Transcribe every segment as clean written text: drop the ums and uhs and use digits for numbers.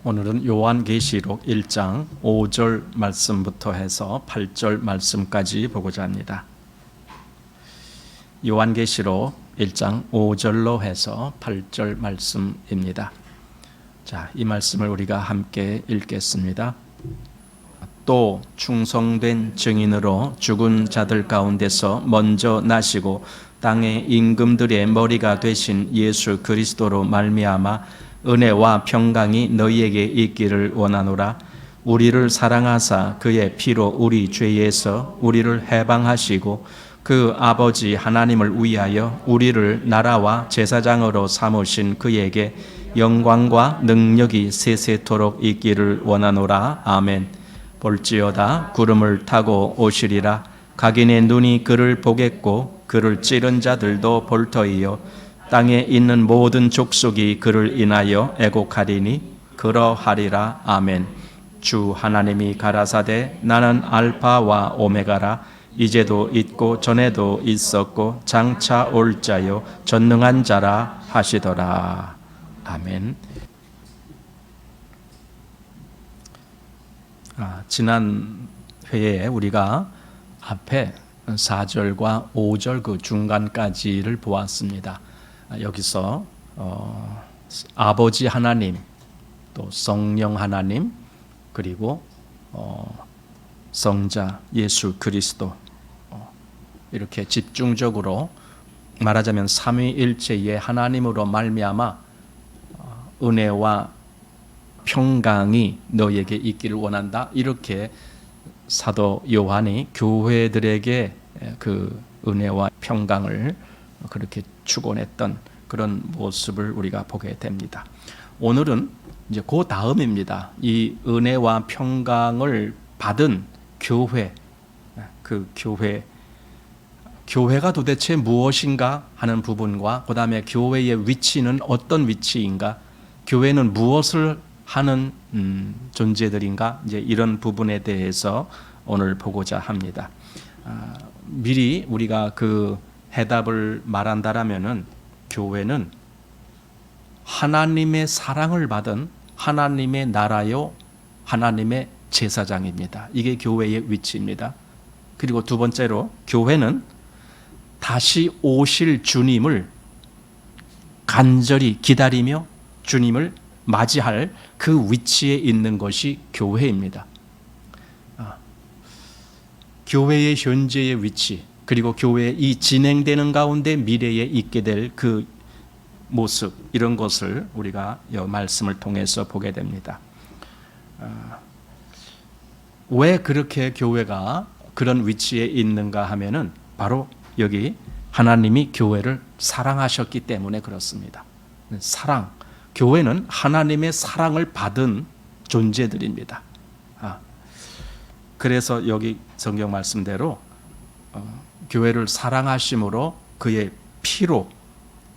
오늘은 요한계시록 1장 5절 말씀부터 해서 8절 말씀까지 보고자 합니다. 요한계시록 1장 5절로 해서 8절 말씀입니다. 자, 이 말씀을 우리가 함께 읽겠습니다. 또 충성된 증인으로 죽은 자들 가운데서 먼저 나시고 땅의 임금들의 머리가 되신 예수 그리스도로 말미암아 은혜와 평강이 너희에게 있기를 원하노라. 우리를 사랑하사 그의 피로 우리 죄에서 우리를 해방하시고 그 아버지 하나님을 위하여 우리를 나라와 제사장으로 삼으신 그에게 영광과 능력이 세세토록 있기를 원하노라. 아멘. 볼지어다 구름을 타고 오시리라. 각인의 눈이 그를 보겠고 그를 찌른 자들도 볼 터이요 땅에 있는 모든 족속이 그를 인하여 애곡하리니 그러하리라. 아멘. 주 하나님이 가라사대 나는 알파와 오메가라. 이제도 있고 전에도 있었고 장차 올 자요 전능한 자라 하시더라. 아멘. 지난 회에 우리가 앞에 4절과 5절 그 중간까지를 보았습니다. 여기서 아버지 하나님, 또 성령 하나님, 그리고 성자 예수 그리스도, 이렇게 집중적으로 말하자면 삼위일체의 하나님으로 말미암아 은혜와 평강이 너희에게 있기를 원한다. 이렇게 사도 요한이 교회들에게 그 은혜와 평강을 그렇게 축원했던 그런 모습을 우리가 보게 됩니다. 오늘은 이제 그 다음입니다. 이 은혜와 평강을 받은 교회, 그 교회가 도대체 무엇인가 하는 부분과 그 다음에 교회의 위치는 어떤 위치인가, 교회는 무엇을 하는 존재들인가, 이제 이런 부분에 대해서 오늘 보고자 합니다. 미리 우리가 그 해답을 말한다라면은 교회는 하나님의 사랑을 받은 하나님의 나라요 하나님의 제사장입니다. 이게 교회의 위치입니다. 그리고 두 번째로 교회는 다시 오실 주님을 간절히 기다리며 주님을 맞이할 그 위치에 있는 것이 교회입니다. 교회의 현재의 위치, 그리고 교회의 이 진행되는 가운데 미래에 있게 될 그 모습, 이런 것을 우리가 이 말씀을 통해서 보게 됩니다. 왜 그렇게 교회가 그런 위치에 있는가 하면은 바로 여기 하나님이 교회를 사랑하셨기 때문에 그렇습니다. 사랑, 교회는 하나님의 사랑을 받은 존재들입니다. 그래서 여기 성경 말씀대로 교회를 사랑하심으로 그의 피로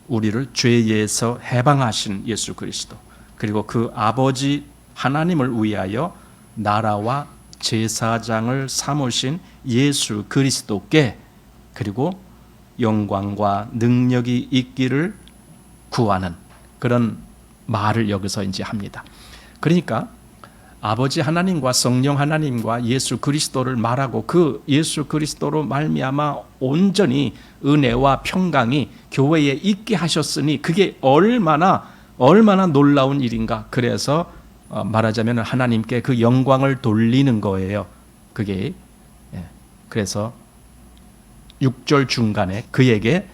우리를 죄에서 해방하신 예수 그리스도, 그리고 그 아버지 하나님을 위하여 나라와 제사장을 삼으신 예수 그리스도께 그리고 영광과 능력이 있기를 구하는 그런 말을 여기서 이제 합니다. 그러니까 아버지 하나님과 성령 하나님과 예수 그리스도를 말하고 그 예수 그리스도로 말미암아 온전히 은혜와 평강이 교회에 있게 하셨으니 그게 얼마나 놀라운 일인가. 그래서 말하자면 하나님께 그 영광을 돌리는 거예요. 그게 그래서 6절 중간에 그에게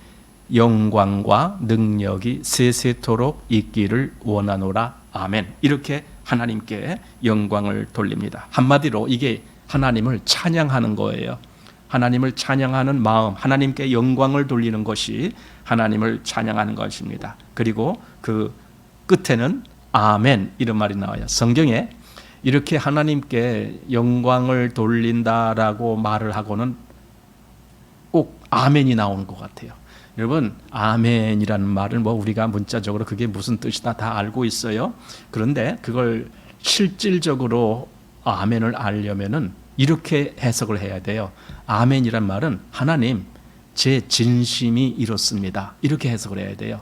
영광과 능력이 세세토록 있기를 원하노라. 아멘. 이렇게 하나님께 영광을 돌립니다. 한마디로 이게 하나님을 찬양하는 거예요. 하나님을 찬양하는 마음, 하나님께 영광을 돌리는 것이 하나님을 찬양하는 것입니다. 그리고 그 끝에는 아멘 이런 말이 나와요. 성경에 이렇게 하나님께 영광을 돌린다라고 말을 하고는 꼭 아멘이 나오는 것 같아요. 여러분, 아멘이라는 말을 우리가 문자적으로 그게 무슨 뜻이다 다 알고 있어요. 그런데 그걸 실질적으로 아멘을 알려면은 이렇게 해석을 해야 돼요. 아멘이란 말은 하나님, 제 진심이 이렇습니다. 이렇게 해석을 해야 돼요.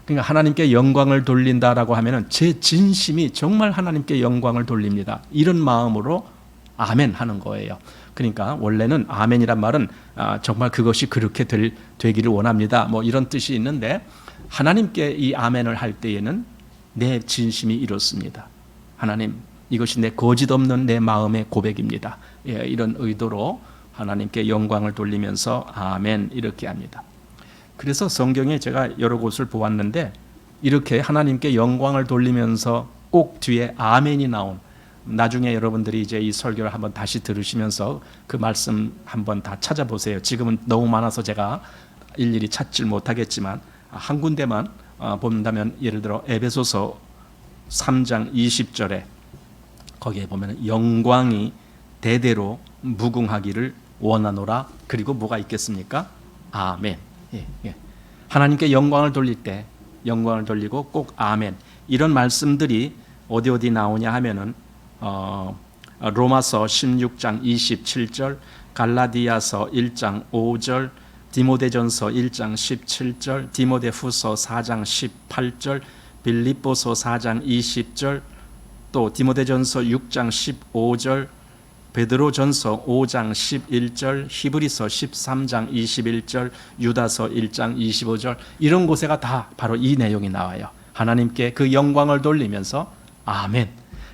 그러니까 하나님께 영광을 돌린다라고 하면은 제 진심이 정말 하나님께 영광을 돌립니다. 이런 마음으로 아멘 하는 거예요. 그러니까 원래는 아멘이란 말은 정말 그것이 그렇게 되기를 원합니다. 뭐 이런 뜻이 있는데 하나님께 이 아멘을 할 때에는 내 진심이 이렇습니다. 하나님, 이것이 내 거짓 없는 내 마음의 고백입니다. 예, 이런 의도로 하나님께 영광을 돌리면서 아멘 이렇게 합니다. 그래서 성경에 제가 여러 곳을 보았는데 이렇게 하나님께 영광을 돌리면서 꼭 뒤에 아멘이 나온, 나중에 여러분들이 이제 이 설교를 한번 다시 들으시면서 그 말씀 한번 다 찾아보세요. 지금은 너무 많아서 제가 일일이 찾질 못하겠지만 한 군데만 본다면, 예를 들어 에베소서 3장 20절에 거기에 보면 영광이 대대로 무궁하기를 원하노라. 그리고 뭐가 있겠습니까? 아멘. 예. 하나님께 영광을 돌릴 때 영광을 돌리고 꼭 아멘. 이런 말씀들이 어디 나오냐 하면은 로마서 16장 27절, 갈라디아서 1장 5절, 디모데전서 1장 17절, 디모데후서 4장 18절, 빌립보서 4장 20절, 또 디모데전서 6장 15절, 베드로전서 5장 11절, 히브리서 13장 21절, 유다서 1장 25절, 이런 곳에가 다 바로 이 내용이 나와요. 하나님께 그 영광을 돌리면서 아멘.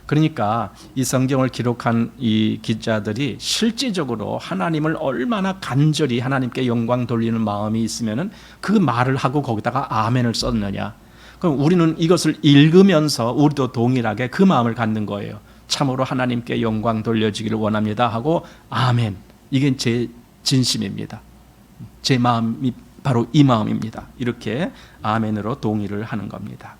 그러니까 이 성경을 기록한 이 기자들이 실제적으로 하나님을 얼마나 간절히 하나님께 영광 돌리는 마음이 있으면은 그 말을 하고 거기다가 아멘을 썼느냐. 그럼 우리는 이것을 읽으면서 우리도 동일하게 그 마음을 갖는 거예요. 참으로 하나님께 영광 돌려지기를 원합니다 하고 아멘. 이게 제 진심입니다. 제 마음이 바로 이 마음입니다. 이렇게 아멘으로 동의를 하는 겁니다.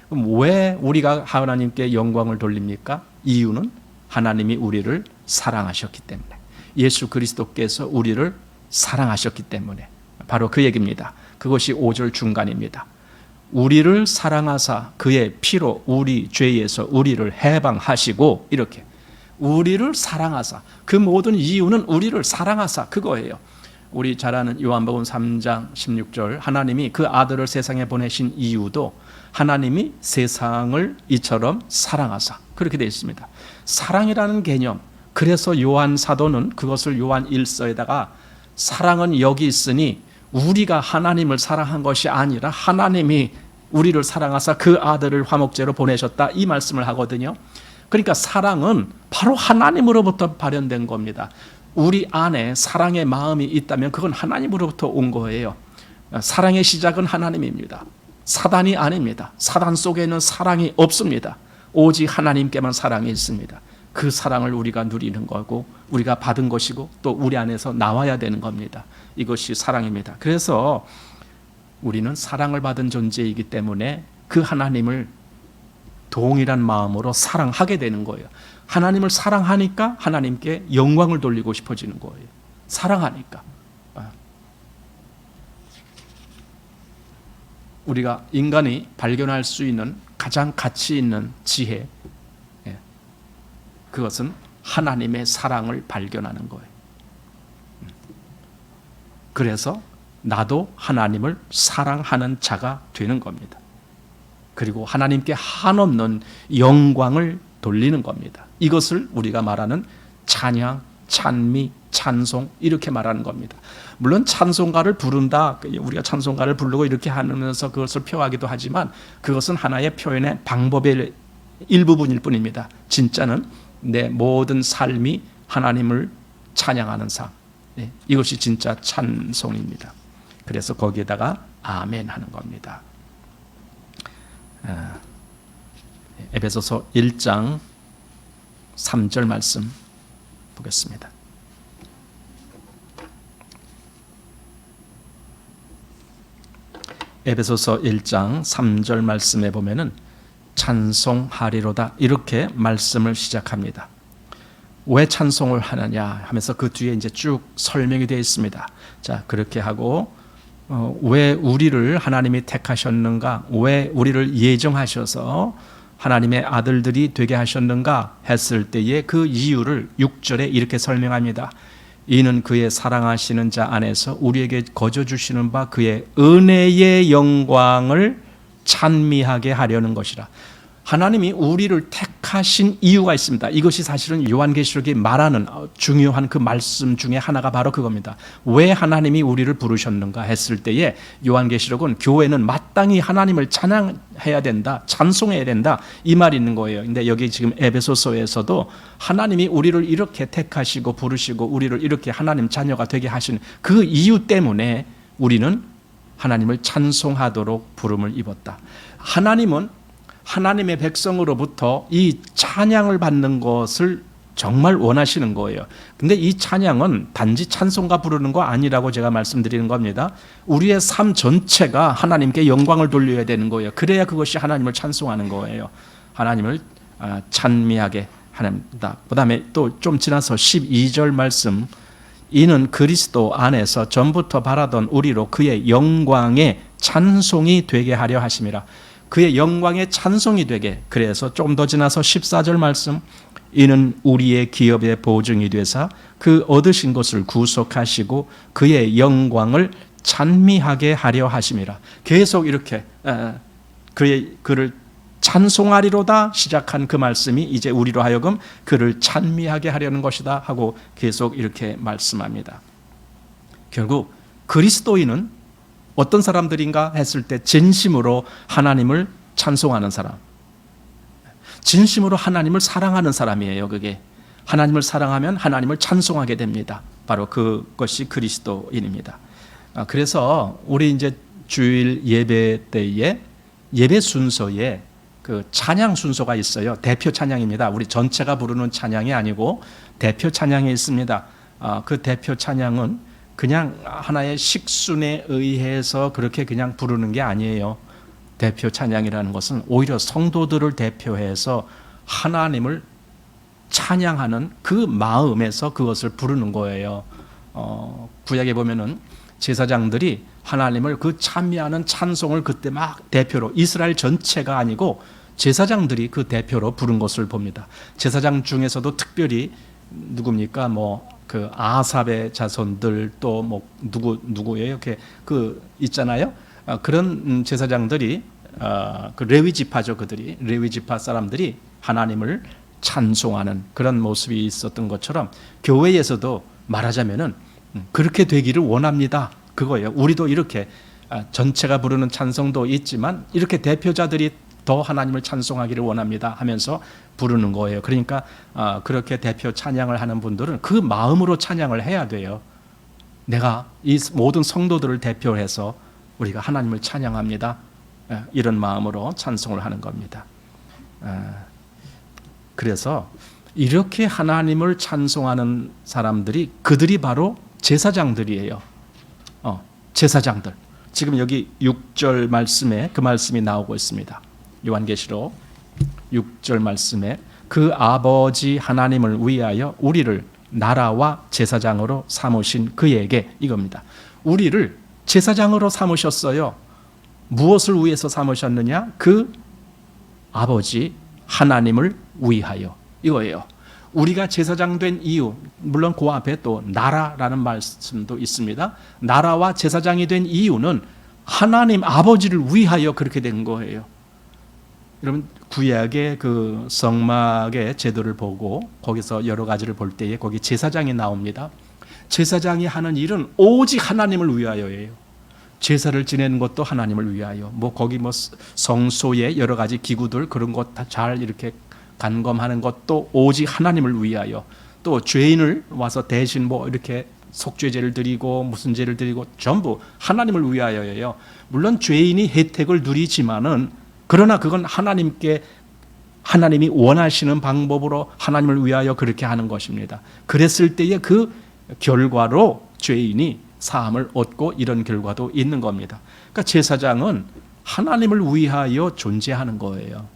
그럼 왜 우리가 하나님께 영광을 돌립니까? 이유는 하나님이 우리를 사랑하셨기 때문에, 예수 그리스도께서 우리를 사랑하셨기 때문에, 바로 그 얘기입니다. 그것이 5절 중간입니다. 우리를 사랑하사 그의 피로 우리 죄에서 우리를 해방하시고, 이렇게 우리를 사랑하사, 그 모든 이유는 우리를 사랑하사 그거예요. 우리 잘 아는 요한복음 3장 16절, 하나님이 그 아들을 세상에 보내신 이유도 하나님이 세상을 이처럼 사랑하사, 그렇게 되어 있습니다. 사랑이라는 개념, 그래서 요한 사도는 그것을 요한 1서에다가 사랑은 여기 있으니 우리가 하나님을 사랑한 것이 아니라 하나님이 우리를 사랑하사 그 아들을 화목제로 보내셨다, 이 말씀을 하거든요. 그러니까 사랑은 바로 하나님으로부터 발현된 겁니다. 우리 안에 사랑의 마음이 있다면 그건 하나님으로부터 온 거예요. 사랑의 시작은 하나님입니다. 사단이 아닙니다. 사단 속에는 사랑이 없습니다. 오직 하나님께만 사랑이 있습니다. 그 사랑을 우리가 누리는 거고 우리가 받은 것이고 또 우리 안에서 나와야 되는 겁니다. 이것이 사랑입니다. 그래서 우리는 사랑을 받은 존재이기 때문에 그 하나님을 동일한 마음으로 사랑하게 되는 거예요. 하나님을 사랑하니까 하나님께 영광을 돌리고 싶어지는 거예요. 사랑하니까. 우리가 인간이 발견할 수 있는 가장 가치 있는 지혜, 그것은 하나님의 사랑을 발견하는 거예요. 그래서 나도 하나님을 사랑하는 자가 되는 겁니다. 그리고 하나님께 한없는 영광을 돌리는 겁니다. 이것을 우리가 말하는 찬양, 찬미, 찬송, 이렇게 말하는 겁니다. 물론 찬송가를 부른다, 우리가 찬송가를 부르고 이렇게 하면서 그것을 표하기도 하지만 그것은 하나의 표현의 방법의 일부분일 뿐입니다. 진짜는 내 모든 삶이 하나님을 찬양하는 삶, 이것이 진짜 찬송입니다. 그래서 거기에다가 아멘 하는 겁니다. 에베소서 1장 3절 말씀 보겠습니다. 에베소서 1장 3절 말씀에 보면은 찬송하리로다, 이렇게 말씀을 시작합니다. 왜 찬송을 하느냐 하면서 그 뒤에 이제 쭉 설명이 되어 있습니다. 자, 그렇게 하고 왜 우리를 하나님이 택하셨는가, 왜 우리를 예정하셔서 하나님의 아들들이 되게 하셨는가 했을 때의 그 이유를 6절에 이렇게 설명합니다. 이는 그의 사랑하시는 자 안에서 우리에게 거저 주시는 바 그의 은혜의 영광을 찬미하게 하려는 것이라. 하나님이 우리를 택하신 이유가 있습니다. 이것이 사실은 요한계시록이 말하는 중요한 그 말씀 중에 하나가 바로 그겁니다. 왜 하나님이 우리를 부르셨는가 했을 때에 요한계시록은 교회는 마땅히 하나님을 찬양해야 된다, 찬송해야 된다, 이 말이 있는 거예요. 근데 여기 지금 에베소서에서도 하나님이 우리를 이렇게 택하시고 부르시고 우리를 이렇게 하나님 자녀가 되게 하신 그 이유 때문에 우리는 하나님을 찬송하도록 부름을 입었다. 하나님은 하나님의 백성으로부터 이 찬양을 받는 것을 정말 원하시는 거예요. 근데 이 찬양은 단지 찬송가 부르는 거 아니라고 제가 말씀드리는 겁니다. 우리의 삶 전체가 하나님께 영광을 돌려야 되는 거예요. 그래야 그것이 하나님을 찬송하는 거예요. 하나님을 찬미하게 합니다. 그 다음에 또 좀 지나서 12절 말씀, 이는 그리스도 안에서 전부터 바라던 우리로 그의 영광의 찬송이 되게 하려 하심이라. 그의 영광의 찬송이 되게. 그래서 좀 더 지나서 14절 말씀, 이는 우리의 기업의 보증이 되사 그 얻으신 것을 구속하시고 그의 영광을 찬미하게 하려 하심이라. 계속 이렇게 그를 찬송하리로다 시작한 그 말씀이 이제 우리로 하여금 그를 찬미하게 하려는 것이다 하고 계속 이렇게 말씀합니다. 결국 그리스도인은 어떤 사람들인가 했을 때 진심으로 하나님을 찬송하는 사람, 진심으로 하나님을 사랑하는 사람이에요. 그게 하나님을 사랑하면 하나님을 찬송하게 됩니다. 바로 그것이 그리스도인입니다. 그래서 우리 이제 주일 예배 때에 예배 순서에 그 찬양 순서가 있어요. 대표 찬양입니다. 우리 전체가 부르는 찬양이 아니고 대표 찬양이 있습니다. 그 대표 찬양은 그냥 하나의 식순에 의해서 그렇게 그냥 부르는 게 아니에요. 대표 찬양이라는 것은 오히려 성도들을 대표해서 하나님을 찬양하는 그 마음에서 그것을 부르는 거예요. 구약에 보면은 제사장들이 하나님을 그 찬미하는 찬송을 그때 막 대표로, 이스라엘 전체가 아니고 제사장들이 그 대표로 부른 것을 봅니다. 제사장 중에서도 특별히 누굽니까? 그 아삽의 자손들 또 누구예요? 이렇게 그 있잖아요. 그런 제사장들이 그 레위 지파죠. 그들이 레위 지파 사람들이 하나님을 찬송하는 그런 모습이 있었던 것처럼 교회에서도 말하자면은 그렇게 되기를 원합니다. 그거예요. 우리도 이렇게 전체가 부르는 찬송도 있지만 이렇게 대표자들이 더 하나님을 찬송하기를 원합니다 하면서 부르는 거예요. 그러니까 그렇게 대표 찬양을 하는 분들은 그 마음으로 찬양을 해야 돼요. 내가 이 모든 성도들을 대표해서 우리가 하나님을 찬양합니다. 이런 마음으로 찬송을 하는 겁니다. 그래서 이렇게 하나님을 찬송하는 사람들이 그들이 바로 제사장들이에요. 제사장들. 지금 여기 6절 말씀에 그 말씀이 나오고 있습니다. 요한계시록 6절 말씀에 그 아버지 하나님을 위하여 우리를 나라와 제사장으로 삼으신 그에게, 이겁니다. 우리를 제사장으로 삼으셨어요. 무엇을 위해서 삼으셨느냐? 그 아버지 하나님을 위하여, 이거예요. 우리가 제사장 된 이유, 물론 그 앞에 또 나라라는 말씀도 있습니다. 나라와 제사장이 된 이유는 하나님 아버지를 위하여 그렇게 된 거예요. 여러분 구약의 그 성막의 제도를 보고 거기서 여러 가지를 볼 때에 거기 제사장이 나옵니다. 제사장이 하는 일은 오직 하나님을 위하여예요. 제사를 지내는 것도 하나님을 위하여. 거기 성소의 여러 가지 기구들 그런 것 다 잘 이렇게 간검하는 것도 오직 하나님을 위하여. 또 죄인을 와서 대신 이렇게 속죄제를 드리고 무슨 제를 드리고 전부 하나님을 위하여예요. 물론 죄인이 혜택을 누리지만은 그러나 그건 하나님이 원하시는 방법으로 하나님을 위하여 그렇게 하는 것입니다. 그랬을 때의 그 결과로 죄인이 사함을 얻고 이런 결과도 있는 겁니다. 그러니까 제사장은 하나님을 위하여 존재하는 거예요.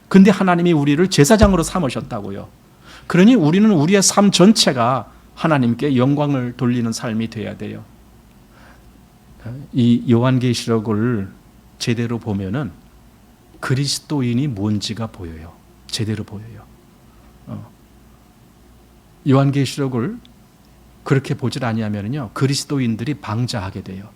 근데 하나님이 우리를 제사장으로 삼으셨다고요. 그러니 우리는 우리의 삶 전체가 하나님께 영광을 돌리는 삶이 돼야 돼요. 이 요한계시록을 제대로 보면은 그리스도인이 뭔지가 보여요. 제대로 보여요. 요한계시록을 그렇게 보질 아니하면요 그리스도인들이 방자하게 돼요.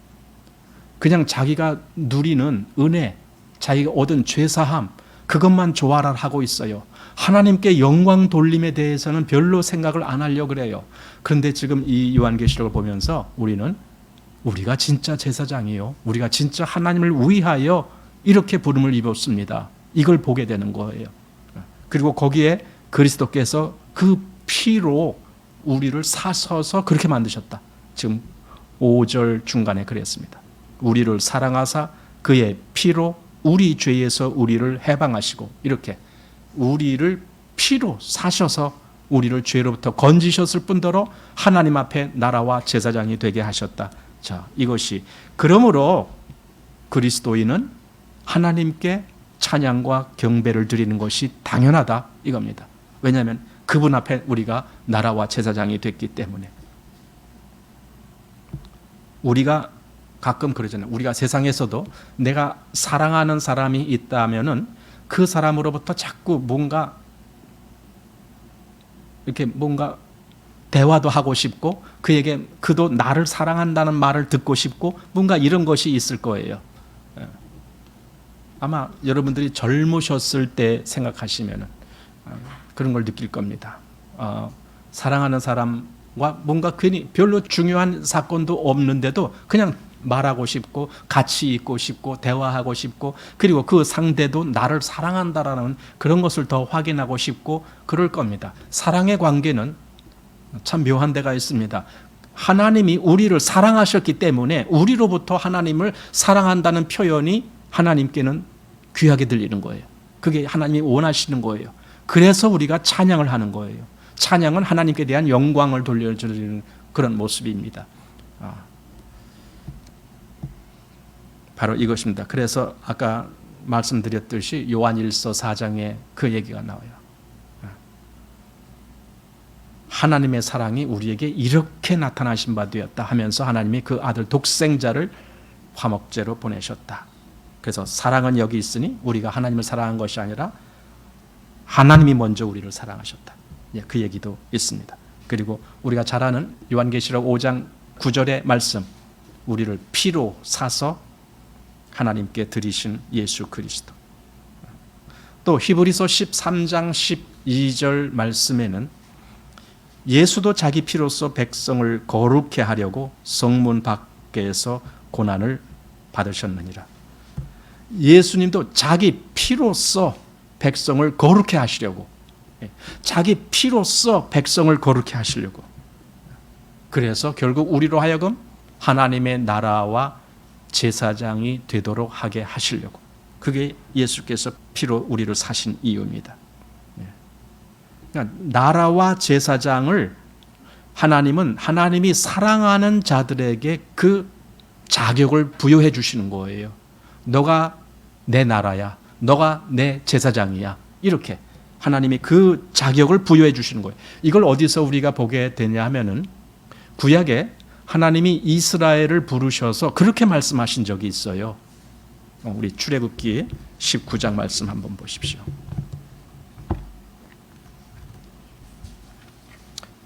그냥 자기가 누리는 은혜, 자기가 얻은 죄사함, 그것만 조화를 하고 있어요. 하나님께 영광 돌림에 대해서는 별로 생각을 안 하려고 그래요. 그런데 지금 이 요한계시록을 보면서 우리가 진짜 제사장이요, 우리가 진짜 하나님을 위하여 이렇게 부름을 입었습니다. 이걸 보게 되는 거예요. 그리고 거기에 그리스도께서 그 피로 우리를 사셔서 그렇게 만드셨다. 지금 5절 중간에 그랬습니다. 우리를 사랑하사 그의 피로 우리 죄에서 우리를 해방하시고, 이렇게 우리를 피로 사셔서 우리를 죄로부터 건지셨을 뿐더러 하나님 앞에 나라와 제사장이 되게 하셨다. 자, 이것이 그러므로 그리스도인은 하나님께 찬양과 경배를 드리는 것이 당연하다 이겁니다. 왜냐하면 그분 앞에 우리가 나라와 제사장이 됐기 때문에. 우리가 가끔 그러잖아요. 우리가 세상에서도 내가 사랑하는 사람이 있다면은 그 사람으로부터 자꾸 뭔가 대화도 하고 싶고, 그에게 그도 나를 사랑한다는 말을 듣고 싶고, 뭔가 이런 것이 있을 거예요. 아마 여러분들이 젊으셨을 때 생각하시면 그런 걸 느낄 겁니다. 사랑하는 사람과 뭔가 괜히 별로 중요한 사건도 없는데도 그냥 말하고 싶고, 같이 있고 싶고, 대화하고 싶고, 그리고 그 상대도 나를 사랑한다라는 그런 것을 더 확인하고 싶고 그럴 겁니다. 사랑의 관계는 참 묘한 데가 있습니다. 하나님이 우리를 사랑하셨기 때문에 우리로부터 하나님을 사랑한다는 표현이 하나님께는 귀하게 들리는 거예요. 그게 하나님이 원하시는 거예요. 그래서 우리가 찬양을 하는 거예요. 찬양은 하나님께 대한 영광을 돌려드리는 그런 모습입니다. 바로 이것입니다. 그래서 아까 말씀드렸듯이 요한일서 4장에 그 얘기가 나와요. 하나님의 사랑이 우리에게 이렇게 나타나신 바 되었다 하면서 하나님이 그 아들 독생자를 화목제로 보내셨다. 그래서 사랑은 여기 있으니 우리가 하나님을 사랑한 것이 아니라 하나님이 먼저 우리를 사랑하셨다. 그 얘기도 있습니다. 그리고 우리가 잘 아는 요한계시록 5장 9절의 말씀, 우리를 피로 사서 하나님께 드리신 예수 그리스도. 또 히브리서 13장 12절 말씀에는 예수도 자기 피로써 백성을 거룩해 하려고 성문 밖에서 고난을 받으셨느니라. 예수님도 자기 피로써 백성을 거룩해 하시려고, 자기 피로써 백성을 거룩해 하시려고, 그래서 결국 우리로 하여금 하나님의 나라와 제사장이 되도록 하게 하시려고, 그게 예수께서 피로 우리를 사신 이유입니다. 그러니까 나라와 제사장을 하나님은 하나님이 사랑하는 자들에게 그 자격을 부여해 주시는 거예요. 너가 내 나라야, 너가 내 제사장이야, 이렇게 하나님이 그 자격을 부여해 주시는 거예요. 이걸 어디서 우리가 보게 되냐 하면은 구약에 하나님이 이스라엘을 부르셔서 그렇게 말씀하신 적이 있어요. 우리 출애굽기 19장 말씀 한번 보십시오.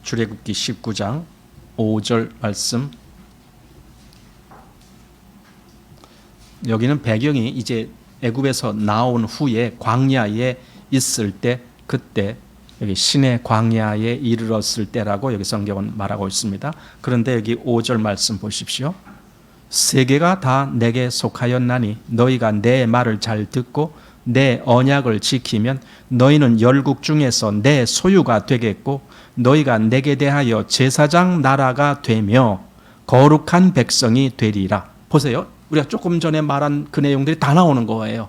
출애굽기 19장 5절 말씀. 여기는 배경이 이제 애굽에서 나온 후에 광야에 있을 때, 그때 여기 신의 광야에 이르렀을 때라고 여기 성경은 말하고 있습니다. 그런데 여기 5절 말씀 보십시오. 세계가 다 내게 속하였나니 너희가 내 말을 잘 듣고 내 언약을 지키면 너희는 열국 중에서 내 소유가 되겠고 너희가 내게 대하여 제사장 나라가 되며 거룩한 백성이 되리라. 보세요. 우리가 조금 전에 말한 그 내용들이 다 나오는 거예요.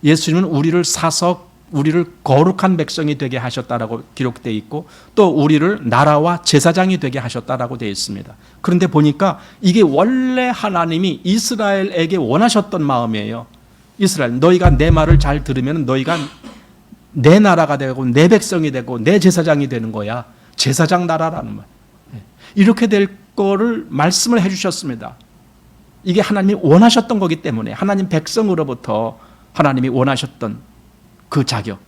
예수님은 우리를 사서 우리를 거룩한 백성이 되게 하셨다라고 기록되어 있고, 또 우리를 나라와 제사장이 되게 하셨다라고 되어 있습니다. 그런데 보니까 이게 원래 하나님이 이스라엘에게 원하셨던 마음이에요. 이스라엘, 너희가 내 말을 잘 들으면 너희가 내 나라가 되고 내 백성이 되고 내 제사장이 되는 거야. 제사장 나라라는 말. 이렇게 될 거를 말씀을 해주셨습니다. 이게 하나님이 원하셨던 거기 때문에, 하나님 백성으로부터 하나님이 원하셨던 그 자격,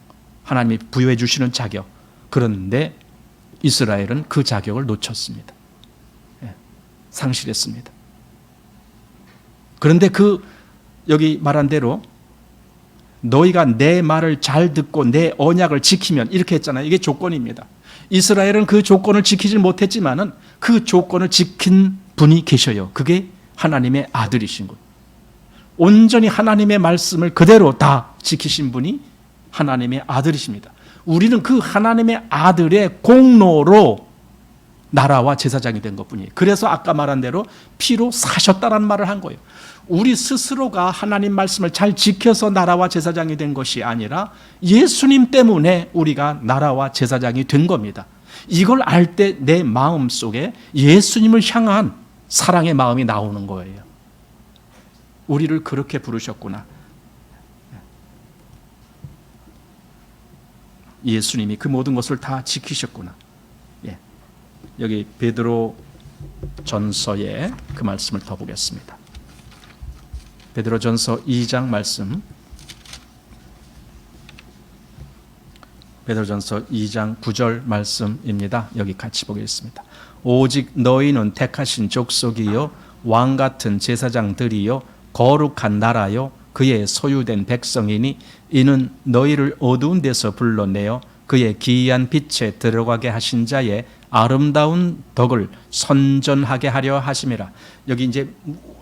하나님이 부여해 주시는 자격. 그런데 이스라엘은 그 자격을 놓쳤습니다. 상실했습니다. 그런데 여기 말한 대로 너희가 내 말을 잘 듣고 내 언약을 지키면, 이렇게 했잖아요. 이게 조건입니다. 이스라엘은 그 조건을 지키지 못했지만은 그 조건을 지킨 분이 계셔요. 그게 하나님의 아들이신 거예요. 온전히 하나님의 말씀을 그대로 다 지키신 분이 하나님의 아들이십니다. 우리는 그 하나님의 아들의 공로로 나라와 제사장이 된 것뿐이에요. 그래서 아까 말한 대로 피로 사셨다라는 말을 한 거예요. 우리 스스로가 하나님 말씀을 잘 지켜서 나라와 제사장이 된 것이 아니라 예수님 때문에 우리가 나라와 제사장이 된 겁니다. 이걸 알 때 내 마음 속에 예수님을 향한 사랑의 마음이 나오는 거예요. 우리를 그렇게 부르셨구나. 예수님이 그 모든 것을 다 지키셨구나. 예. 여기 베드로 전서에 그 말씀을 더 보겠습니다. 베드로 전서 2장 말씀. 베드로 전서 2장 9절 말씀입니다. 여기 같이 보겠습니다. 오직 너희는 택하신 족속이요 왕 같은 제사장들이요 거룩한 나라요 그의 소유된 백성이니 이는 너희를 어두운 데서 불러내어 그의 기이한 빛에 들어가게 하신 자의 아름다운 덕을 선전하게 하려 하심이라. 여기 이제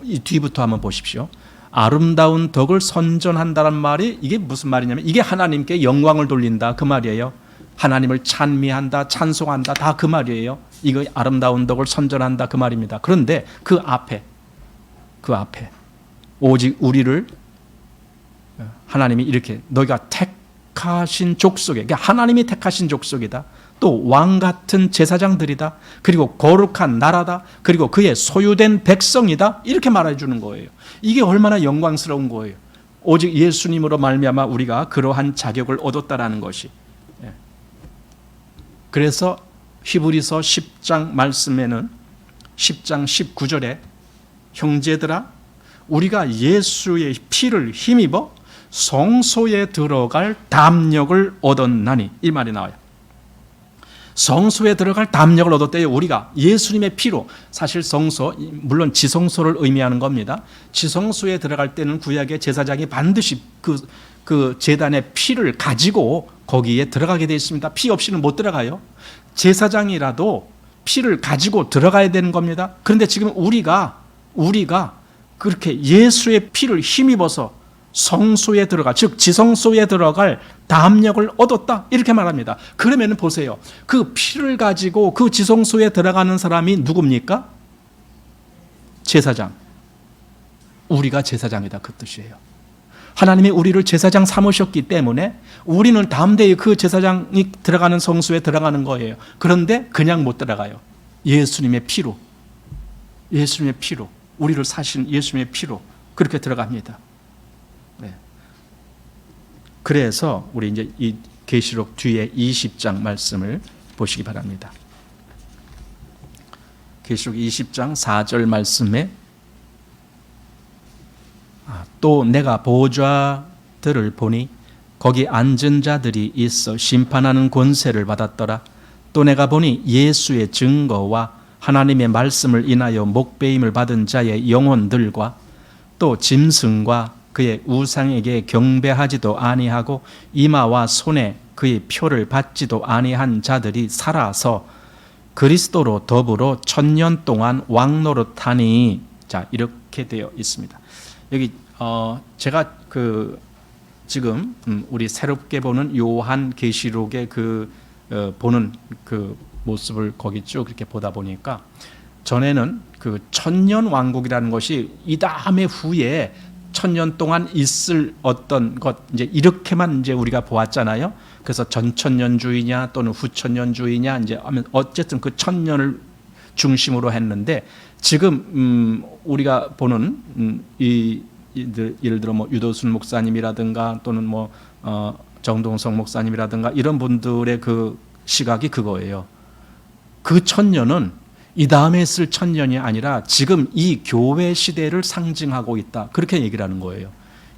이 뒤부터 한번 보십시오. 아름다운 덕을 선전한다는 말이 이게 무슨 말이냐면 이게 하나님께 영광을 돌린다 그 말이에요. 하나님을 찬미한다, 찬송한다 다 그 말이에요. 이거 아름다운 덕을 선전한다 그 말입니다. 그런데 그 앞에 오직 우리를 하나님이 이렇게 너희가 택하신 족속에, 그러니까 하나님이 택하신 족속이다. 또 왕 같은 제사장들이다. 그리고 거룩한 나라다. 그리고 그의 소유된 백성이다. 이렇게 말해 주는 거예요. 이게 얼마나 영광스러운 거예요. 오직 예수님으로 말미암아 우리가 그러한 자격을 얻었다라는 것이. 그래서 히브리서 10장 말씀에는 10장 19절에 형제들아 우리가 예수의 피를 힘입어 성소에 들어갈 담력을 얻었나니 이 말이 나와요. 성소에 들어갈 담력을 얻었대요. 우리가 예수님의 피로. 사실 성소 물론 지성소를 의미하는 겁니다. 지성소에 들어갈 때는 구약의 제사장이 반드시 그 제단의 피를 가지고 거기에 들어가게 되어 있습니다. 피 없이는 못 들어가요. 제사장이라도 피를 가지고 들어가야 되는 겁니다. 그런데 지금 우리가 그렇게 예수의 피를 힘입어서 성소에 들어가, 즉 지성소에 들어갈 담력을 얻었다 이렇게 말합니다. 그러면 보세요. 그 피를 가지고 그 지성소에 들어가는 사람이 누굽니까? 제사장. 우리가 제사장이다 그 뜻이에요. 하나님이 우리를 제사장 삼으셨기 때문에 우리는 담대히 그 제사장이 들어가는 성소에 들어가는 거예요. 그런데 그냥 못 들어가요. 예수님의 피로 우리를 사신 예수님의 피로 그렇게 들어갑니다. 네. 그래서 우리 이제 이 계시록 뒤에 20장 말씀을 보시기 바랍니다. 계시록 20장 4절 말씀에 또 내가 보좌들을 보니 거기 앉은 자들이 있어 심판하는 권세를 받았더라. 또 내가 보니 예수의 증거와 하나님의 말씀을 인하여 목배임을 받은 자의 영혼들과 또 짐승과 그의 우상에게 경배하지도 아니하고 이마와 손에 그의 표를 받지도 아니한 자들이 살아서 그리스도로 더불어 1000년 동안 왕노릇하니. 자, 이렇게 되어 있습니다. 여기 제가 지금 우리 새롭게 보는 요한 계시록의 보는 그 모습을 거기 쭉 이렇게 보다 보니까 전에는 그 1000년 왕국이라는 것이 이 다음에 후에 1000년 동안 있을 어떤 것 이제 이렇게만 이제 우리가 보았잖아요. 그래서 전천년주의냐 또는 후천년주의냐 이제 하면 어쨌든 그 1000년을 중심으로 했는데 지금 우리가 보는 예를 들어 뭐 유도순 목사님이라든가 또는 뭐 정동성 목사님이라든가 이런 분들의 그 시각이 그거예요. 그 1000년은 이 다음에 있을 1000년이 아니라 지금 이 교회 시대를 상징하고 있다. 그렇게 얘기를 하는 거예요.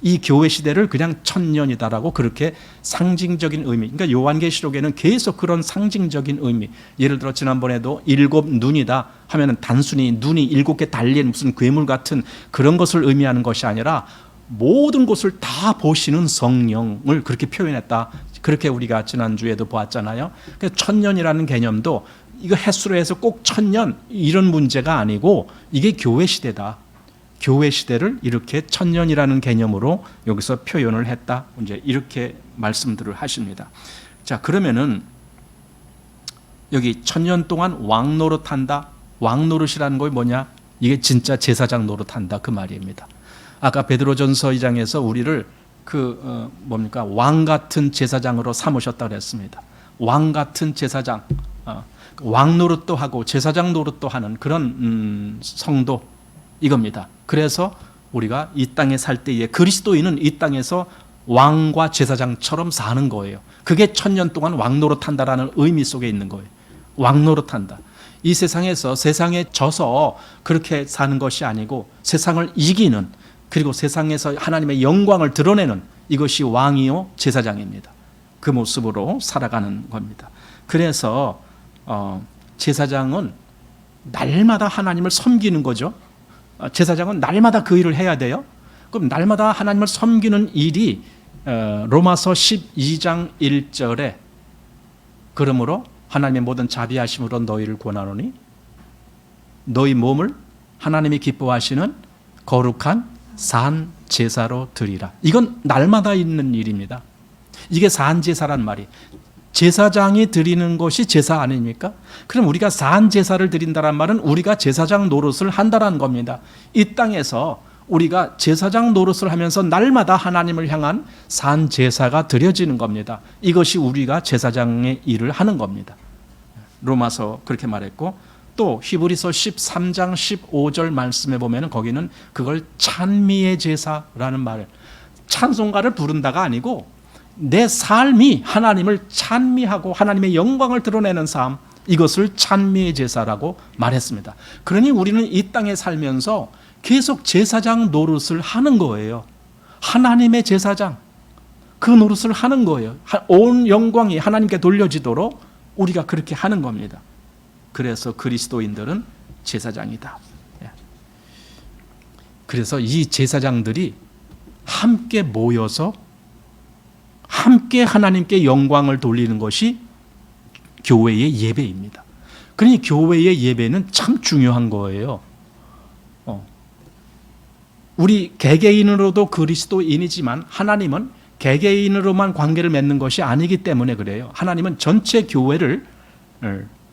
이 교회 시대를 그냥 천년이다라고 그렇게 상징적인 의미, 그러니까 요한계시록에는 계속 그런 상징적인 의미, 예를 들어 지난번에도 일곱 눈이다 하면은 단순히 눈이 일곱 개 달린 무슨 괴물 같은 그런 것을 의미하는 것이 아니라 모든 것을 다 보시는 성령을 그렇게 표현했다. 그렇게 우리가 지난주에도 보았잖아요. 그러니까 천년이라는 개념도 이거 횟수로 해서 꼭 천년 이런 문제가 아니고 이게 교회 시대다. 교회 시대를 이렇게 천년이라는 개념으로 여기서 표현을 했다. 이제 이렇게 말씀들을 하십니다. 자, 그러면은 여기 천년 동안 왕 노릇한다. 왕 노릇이라는 거 뭐냐? 이게 진짜 제사장 노릇한다 그 말입니다. 아까 베드로전서 2장에서 우리를 왕 같은 제사장으로 삼으셨다 그랬습니다. 왕 같은 제사장, 왕 노릇도 하고 제사장 노릇도 하는 그런 성도 이겁니다. 그래서 우리가 이 땅에 살 때에 그리스도인은 이 땅에서 왕과 제사장처럼 사는 거예요. 그게 천년 동안 왕 노릇한다라는 의미 속에 있는 거예요. 왕 노릇한다. 이 세상에서 세상에 져서 그렇게 사는 것이 아니고 세상을 이기는, 그리고 세상에서 하나님의 영광을 드러내는, 이것이 왕이요 제사장입니다. 그 모습으로 살아가는 겁니다. 그래서 제사장은 날마다 하나님을 섬기는 거죠. 제사장은 날마다 그 일을 해야 돼요. 그럼 날마다 하나님을 섬기는 일이 로마서 12장 1절에 그러므로 하나님의 모든 자비하심으로 너희를 권하노니 너희 몸을 하나님이 기뻐하시는 거룩한 산 제사로 드리라. 이건 날마다 있는 일입니다. 이게 산 제사란 말이, 제사장이 드리는 것이 제사 아닙니까? 그럼 우리가 산 제사를 드린다란 말은 우리가 제사장 노릇을 한다는 겁니다. 이 땅에서 우리가 제사장 노릇을 하면서 날마다 하나님을 향한 산 제사가 드려지는 겁니다. 이것이 우리가 제사장의 일을 하는 겁니다. 로마서 그렇게 말했고, 또 히브리서 13장 15절 말씀에 보면 거기는 그걸 찬미의 제사라는 말, 찬송가를 부른다가 아니고 내 삶이 하나님을 찬미하고 하나님의 영광을 드러내는 삶, 이것을 찬미의 제사라고 말했습니다. 그러니 우리는 이 땅에 살면서 계속 제사장 노릇을 하는 거예요. 하나님의 제사장, 그 노릇을 하는 거예요. 온 영광이 하나님께 돌려지도록 우리가 그렇게 하는 겁니다. 그래서 그리스도인들은 제사장이다. 그래서 이 제사장들이 함께 모여서 함께 하나님께 영광을 돌리는 것이 교회의 예배입니다. 그러니 교회의 예배는 참 중요한 거예요. 우리 개개인으로도 그리스도인이지만 하나님은 개개인으로만 관계를 맺는 것이 아니기 때문에 그래요. 하나님은 전체 교회를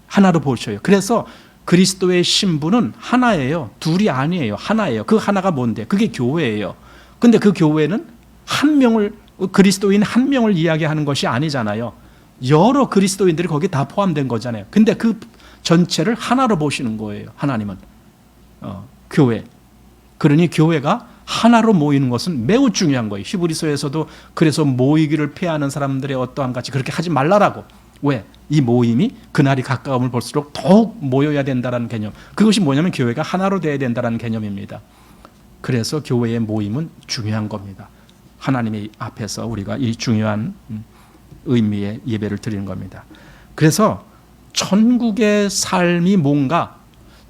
하나로 보셔요. 그래서 그리스도의 신부는 하나예요. 둘이 아니에요. 하나예요. 그 하나가 뭔데? 그게 교회예요. 근데 그 교회는 한 명을, 그리스도인 한 명을 이야기하는 것이 아니잖아요. 여러 그리스도인들이 거기에 다 포함된 거잖아요. 근데 그 전체를 하나로 보시는 거예요. 하나님은 교회. 그러니 교회가 하나로 모이는 것은 매우 중요한 거예요. 히브리서에서도 그래서 모이기를 피하는 사람들의 어떠한 같이 그렇게 하지 말라라고. 왜? 이 모임이 그날이 가까움을 볼수록 더욱 모여야 된다는 개념. 그것이 뭐냐면 교회가 하나로 되어야 된다는 개념입니다. 그래서 교회의 모임은 중요한 겁니다. 하나님의 앞에서 우리가 이 중요한 의미의 예배를 드리는 겁니다. 그래서 천국의 삶이 뭔가?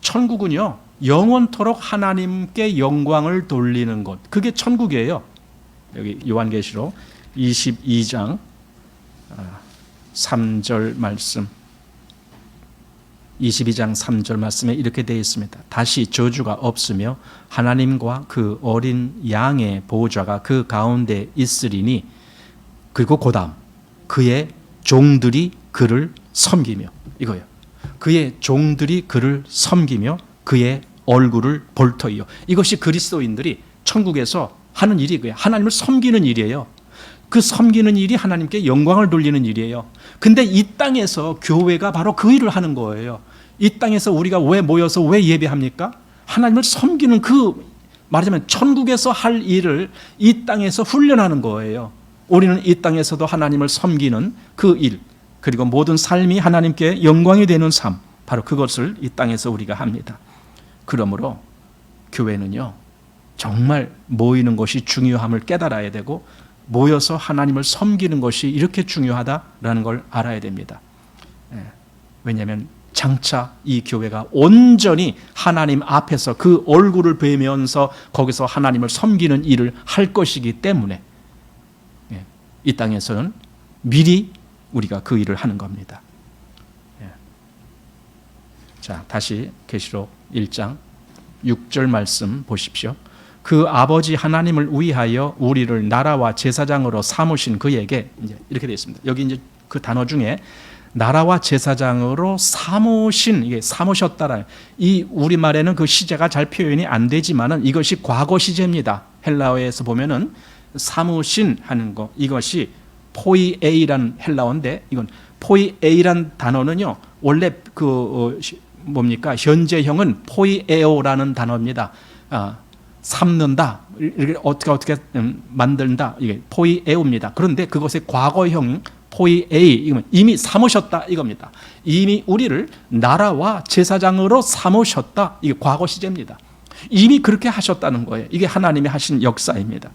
천국은요, 영원토록 하나님께 영광을 돌리는 것, 그게 천국이에요. 여기 요한계시록 22장 3절 말씀, 22장 3절 말씀에 이렇게 되어 있습니다. 다시 저주가 없으며 하나님과 그 어린 양의 보호자가 그 가운데 있으리니, 그리고 그 다음 그의 종들이 그를 섬기며, 이거예요. 그의 종들이 그를 섬기며 그의 얼굴을 볼 터이요. 이것이 그리스도인들이 천국에서 하는 일이 그예요. 하나님을 섬기는 일이에요. 그 섬기는 일이 하나님께 영광을 돌리는 일이에요. 근데 이 땅에서 교회가 바로 그 일을 하는 거예요. 이 땅에서 우리가 왜 모여서 왜 예배합니까? 하나님을 섬기는, 그 말하자면 천국에서 할 일을 이 땅에서 훈련하는 거예요. 우리는 이 땅에서도 하나님을 섬기는 그 일, 그리고 모든 삶이 하나님께 영광이 되는 삶, 바로 그것을 이 땅에서 우리가 합니다. 그러므로 교회는요, 정말 모이는 것이 중요함을 깨달아야 되고 모여서 하나님을 섬기는 것이 이렇게 중요하다라는 걸 알아야 됩니다. 왜냐하면 장차 이 교회가 온전히 하나님 앞에서 그 얼굴을 뵈면서 거기서 하나님을 섬기는 일을 할 것이기 때문에 이 땅에서는 미리 우리가 그 일을 하는 겁니다. 자, 다시 계시록 1장 6절 말씀 보십시오. 그 아버지 하나님을 위하여 우리를 나라와 제사장으로 삼으신 그에게, 이제 이렇게 되어 있습니다. 여기 이제 그 단어 중에 나라와 제사장으로 삼으신, 이게 삼으셨다라는, 이 우리말에는 그 시제가 잘 표현이 안 되지만은 이것이 과거 시제입니다. 헬라어에서 보면은 삼으신 하는 거, 이것이 포이에이라는 헬라어인데, 이건 포이에이란 단어는요 원래 그 뭡니까, 현재형은 포이에오라는 단어입니다. 삼는다, 이렇게 어떻게 만든다, 이게 포이에오입니다. 그런데 그것의 과거형 포이에이, 이건 이미 삼으셨다 이겁니다. 이미 우리를 나라와 제사장으로 삼으셨다, 이게 과거 시제입니다. 이미 그렇게 하셨다는 거예요. 이게 하나님이 하신 역사입니다.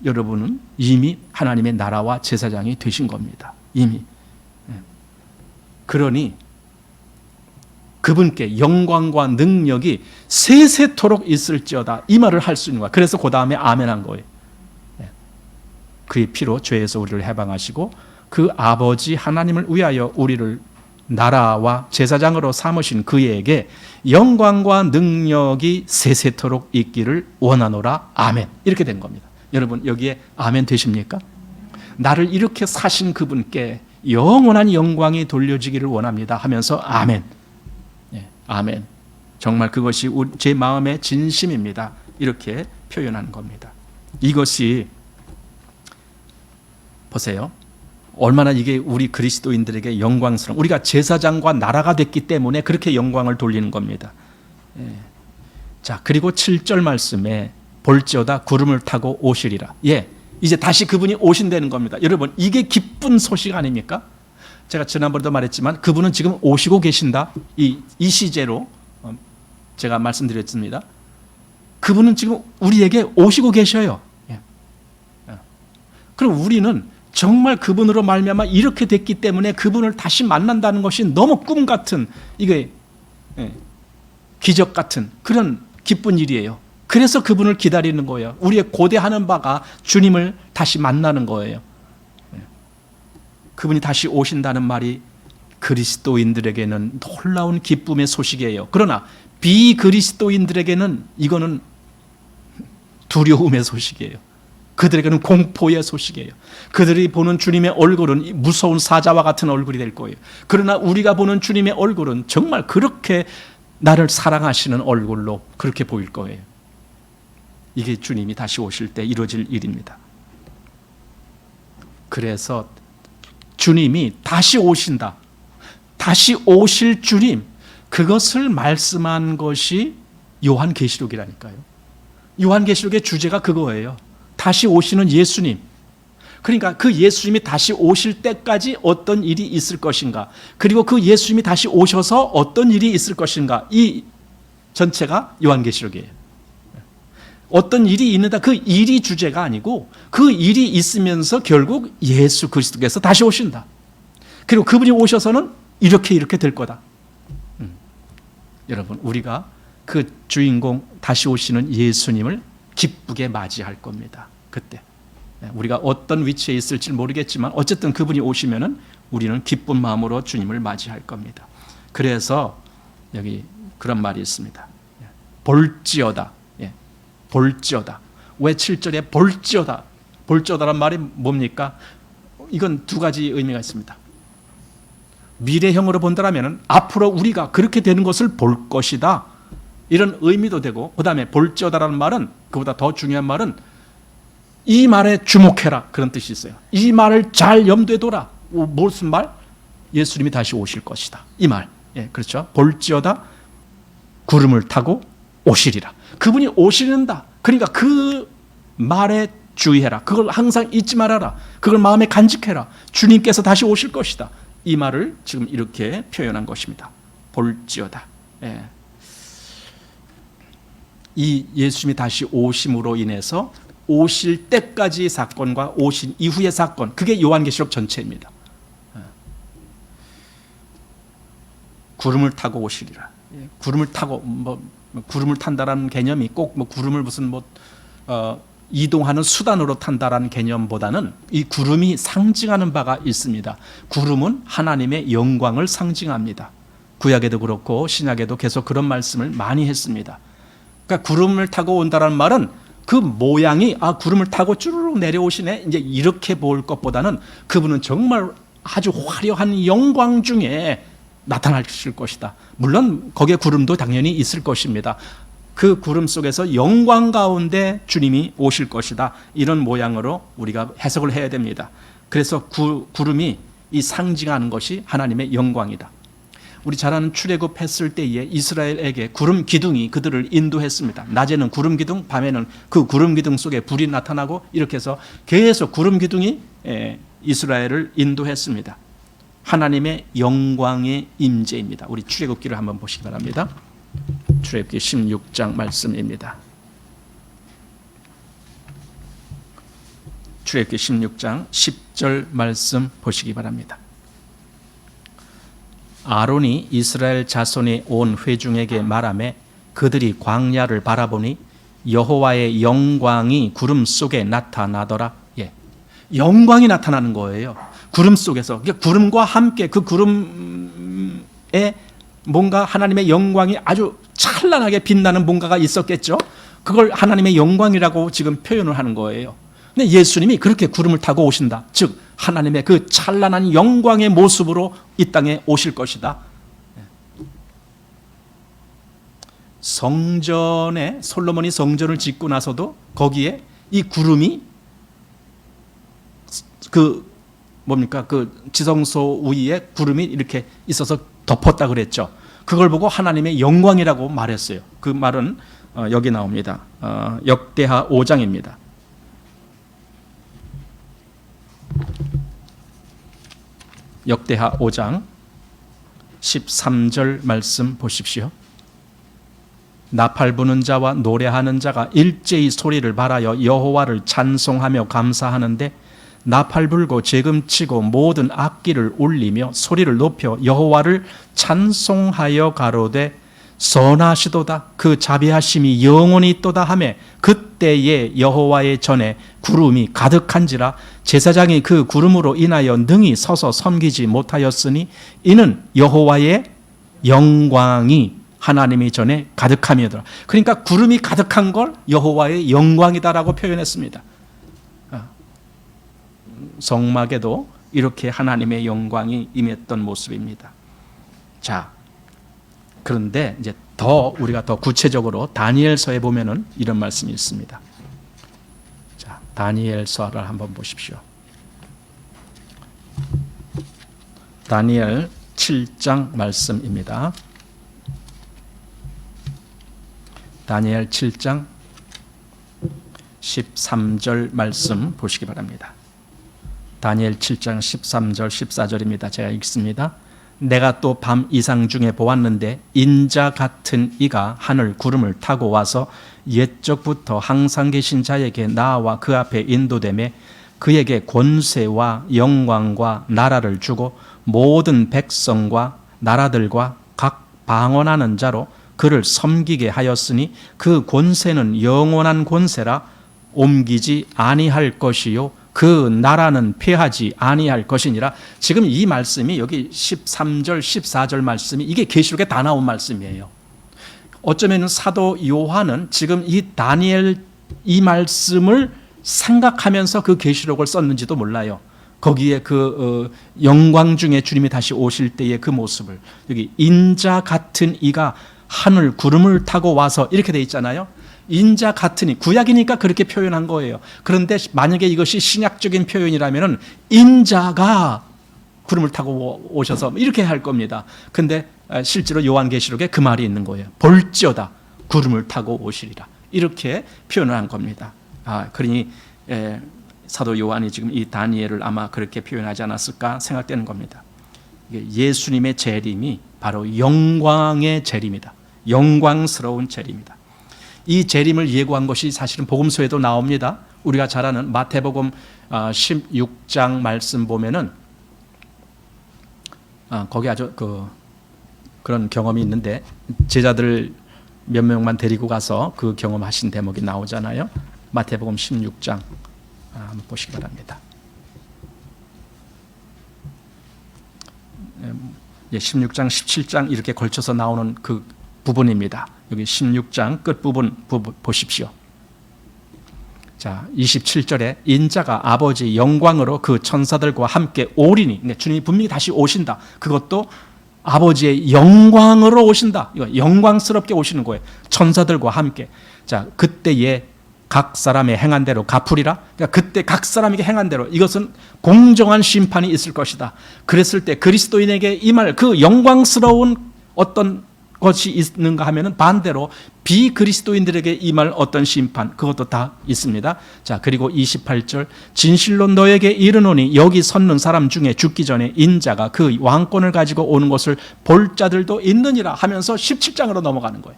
여러분은 이미 하나님의 나라와 제사장이 되신 겁니다. 이미. 그러니 그분께 영광과 능력이 세세토록 있을지어다, 이 말을 할 수 있는 거야. 그래서 그 다음에 아멘한 거예요. 그의 피로 죄에서 우리를 해방하시고 그 아버지 하나님을 위하여 우리를 나라와 제사장으로 삼으신 그에게 영광과 능력이 세세토록 있기를 원하노라. 아멘. 이렇게 된 겁니다. 여러분 여기에 아멘 되십니까? 나를 이렇게 사신 그분께 영원한 영광이 돌려지기를 원합니다 하면서 아멘. 아멘. 정말 그것이 제 마음의 진심입니다. 이렇게 표현하는 겁니다. 이것이 보세요. 얼마나 이게 우리 그리스도인들에게 영광스러운, 우리가 제사장과 나라가 됐기 때문에 그렇게 영광을 돌리는 겁니다. 자, 그리고 7절 말씀에 볼지어다 구름을 타고 오시리라. 이제 다시 그분이 오신다는 겁니다. 여러분 이게 기쁜 소식 아닙니까? 제가 지난번에도 말했지만 그분은 지금 오시고 계신다. 이 시제로 제가 말씀드렸습니다. 그분은 지금 우리에게 오시고 계셔요. 그럼 우리는 정말 그분으로 말미암아 이렇게 됐기 때문에 그분을 다시 만난다는 것이 너무 꿈 같은, 이게 기적 같은 그런 기쁜 일이에요. 그래서 그분을 기다리는 거예요. 우리의 고대하는 바가 주님을 다시 만나는 거예요. 그분이 다시 오신다는 말이 그리스도인들에게는 놀라운 기쁨의 소식이에요. 그러나 비그리스도인들에게는 이거는 두려움의 소식이에요. 그들에게는 공포의 소식이에요. 그들이 보는 주님의 얼굴은 무서운 사자와 같은 얼굴이 될 거예요. 그러나 우리가 보는 주님의 얼굴은 정말 그렇게 나를 사랑하시는 얼굴로 그렇게 보일 거예요. 이게 주님이 다시 오실 때 이루어질 일입니다. 그래서 주님이 다시 오신다, 다시 오실 주님, 그것을 말씀한 것이 요한계시록이라니까요. 요한계시록의 주제가 그거예요. 다시 오시는 예수님. 그러니까 그 예수님이 다시 오실 때까지 어떤 일이 있을 것인가, 그리고 그 예수님이 다시 오셔서 어떤 일이 있을 것인가, 이 전체가 요한계시록이에요. 어떤 일이 있는다, 그 일이 주제가 아니고 그 일이 있으면서 결국 예수 그리스도께서 다시 오신다. 그리고 그분이 오셔서는 이렇게 될 거다. 여러분 우리가 그 주인공 다시 오시는 예수님을 기쁘게 맞이할 겁니다. 그때 우리가 어떤 위치에 있을지 모르겠지만 어쨌든 그분이 오시면은 우리는 기쁜 마음으로 주님을 맞이할 겁니다. 그래서 여기 그런 말이 있습니다. 볼지어다. 볼지어다. 왜 7절에 볼지어다? 볼지어다란 말이 뭡니까? 이건 두 가지 의미가 있습니다. 미래형으로 본다면 앞으로 우리가 그렇게 되는 것을 볼 것이다, 이런 의미도 되고, 그 다음에 볼지어다라는 말은, 그보다 더 중요한 말은 이 말에 주목해라, 그런 뜻이 있어요. 이 말을 잘 염두에 둬라. 무슨 말? 예수님이 다시 오실 것이다, 이 말. 그렇죠. 볼지어다 구름을 타고 오시리라. 그분이 오시는다. 그러니까 그 말에 주의해라. 그걸 항상 잊지 말아라. 그걸 마음에 간직해라. 주님께서 다시 오실 것이다. 이 말을 지금 이렇게 표현한 것입니다. 볼지어다. 이 예수님이 다시 오심으로 인해서 오실 때까지의 사건과 오신 이후의 사건, 그게 요한계시록 전체입니다. 구름을 타고 오시리라. 구름을 타고 구름을 탄다라는 개념이 꼭 구름을 무슨 이동하는 수단으로 탄다라는 개념보다는 이 구름이 상징하는 바가 있습니다. 구름은 하나님의 영광을 상징합니다. 구약에도 그렇고 신약에도 계속 그런 말씀을 많이 했습니다. 그러니까 구름을 타고 온다는 말은 그 모양이 구름을 타고 쭈르륵 내려오시네, 이제 이렇게 볼 것보다는 그분은 정말 아주 화려한 영광 중에 나타나실 것이다. 물론 거기에 구름도 당연히 있을 것입니다. 그 구름 속에서 영광 가운데 주님이 오실 것이다. 이런 모양으로 우리가 해석을 해야 됩니다. 그래서 구름이 이 상징하는 것이 하나님의 영광이다. 우리 잘 아는 출애굽했을 때에 이스라엘에게 구름 기둥이 그들을 인도했습니다. 낮에는 구름 기둥, 밤에는 그 구름 기둥 속에 불이 나타나고 이렇게 해서 계속 구름 기둥이 이스라엘을 인도했습니다. 하나님의 영광의 임재입니다. 우리 출애굽기를 한번 보시기 바랍니다. 출애굽기 16장 말씀입니다. 출애굽기 16장 10절 말씀 보시기 바랍니다. 아론이 이스라엘 자손의 온 회중에게 말하매 그들이 광야를 바라보니 여호와의 영광이 구름 속에 나타나더라. 영광이 나타나는 거예요. 구름 속에서. 구름과 함께 그 구름에 뭔가 하나님의 영광이 아주 찬란하게 빛나는 뭔가가 있었겠죠. 그걸 하나님의 영광이라고 지금 표현을 하는 거예요. 근데 예수님이 그렇게 구름을 타고 오신다. 즉 하나님의 그 찬란한 영광의 모습으로 이 땅에 오실 것이다. 성전에 솔로몬이 성전을 짓고 나서도 거기에 이 구름이 그 지성소 위에 구름이 이렇게 있어서 덮었다 그랬죠. 그걸 보고 하나님의 영광이라고 말했어요. 그 말은 여기 나옵니다. 역대하 5장입니다. 역대하 5장 13절 말씀 보십시오. 나팔 부는 자와 노래하는 자가 일제히 소리를 발하여 여호와를 찬송하며 감사하는데 나팔 불고 재금치고 모든 악기를 울리며 소리를 높여 여호와를 찬송하여 가로되 선하시도다 그 자비하심이 영원히 있도다 하매 그때에 여호와의 전에 구름이 가득한지라 제사장이 그 구름으로 인하여 능히 서서 섬기지 못하였으니 이는 여호와의 영광이 하나님의 전에 가득함이더라. 그러니까 구름이 가득한 걸 여호와의 영광이다라고 표현했습니다. 성막에도 이렇게 하나님의 영광이 임했던 모습입니다. 자, 그런데 이제 우리가 더 구체적으로 다니엘서에 보면은 이런 말씀이 있습니다. 자, 다니엘서를 한번 보십시오. 다니엘 7장 말씀입니다. 다니엘 7장 13절 말씀 보시기 바랍니다. 다니엘 7장 13절 14절입니다. 제가 읽습니다. 내가 또 밤 이상 중에 보았는데 인자 같은 이가 하늘 구름을 타고 와서 옛적부터 항상 계신 자에게 나와 그 앞에 인도되매 그에게 권세와 영광과 나라를 주고 모든 백성과 나라들과 각 방언하는 자로 그를 섬기게 하였으니 그 권세는 영원한 권세라 옮기지 아니할 것이요 그 나라는 패하지 아니할 것이니라. 지금 이 말씀이 여기 13절 14절 말씀이 이게 계시록에 다 나온 말씀이에요. 어쩌면 사도 요한은 지금 이 다니엘 이 말씀을 생각하면서 그 계시록을 썼는지도 몰라요. 거기에 그 영광 중에 주님이 다시 오실 때의 그 모습을 여기 인자 같은 이가 하늘 구름을 타고 와서 이렇게 돼 있잖아요. 인자 같으니 구약이니까 그렇게 표현한 거예요. 그런데 만약에 이것이 신약적인 표현이라면 인자가 구름을 타고 오셔서 이렇게 할 겁니다. 근데 실제로 요한계시록에 그 말이 있는 거예요. 볼지어다 구름을 타고 오시리라. 이렇게 표현을 한 겁니다. 그러니 사도 요한이 지금 이 다니엘을 아마 그렇게 표현하지 않았을까 생각되는 겁니다. 예수님의 재림이 바로 영광의 재림이다. 영광스러운 재림이다. 이 재림을 예고한 것이 사실은 복음서에도 나옵니다. 우리가 잘 아는 마태복음 16장 말씀 보면은 거기 아주 그런 경험이 있는데 제자들 몇 명만 데리고 가서 그 경험하신 대목이 나오잖아요. 마태복음 16장 한번 보시기 바랍니다. 16장, 17장 이렇게 걸쳐서 나오는 그 부분입니다. 여기 16장 끝부분 보십시오. 자, 27절에 인자가 아버지 영광으로 그 천사들과 함께 오리니, 주님이 분명히 다시 오신다. 그것도 아버지의 영광으로 오신다. 이거 영광스럽게 오시는 거예요. 천사들과 함께. 자, 그때에 각 사람의 행한 대로 갚으리라. 그러니까 그때 각 사람에게 행한 대로 이것은 공정한 심판이 있을 것이다. 그랬을 때 그리스도인에게 임할 그 영광스러운 어떤 것이 있는가 하면은 반대로 비그리스도인들에게 임할 어떤 심판, 그것도 다 있습니다. 자, 그리고 28절, 진실로 너에게 이르노니 여기 섰는 사람 중에 죽기 전에 인자가 그 왕권을 가지고 오는 것을 볼 자들도 있느니라 하면서 17장으로 넘어가는 거예요.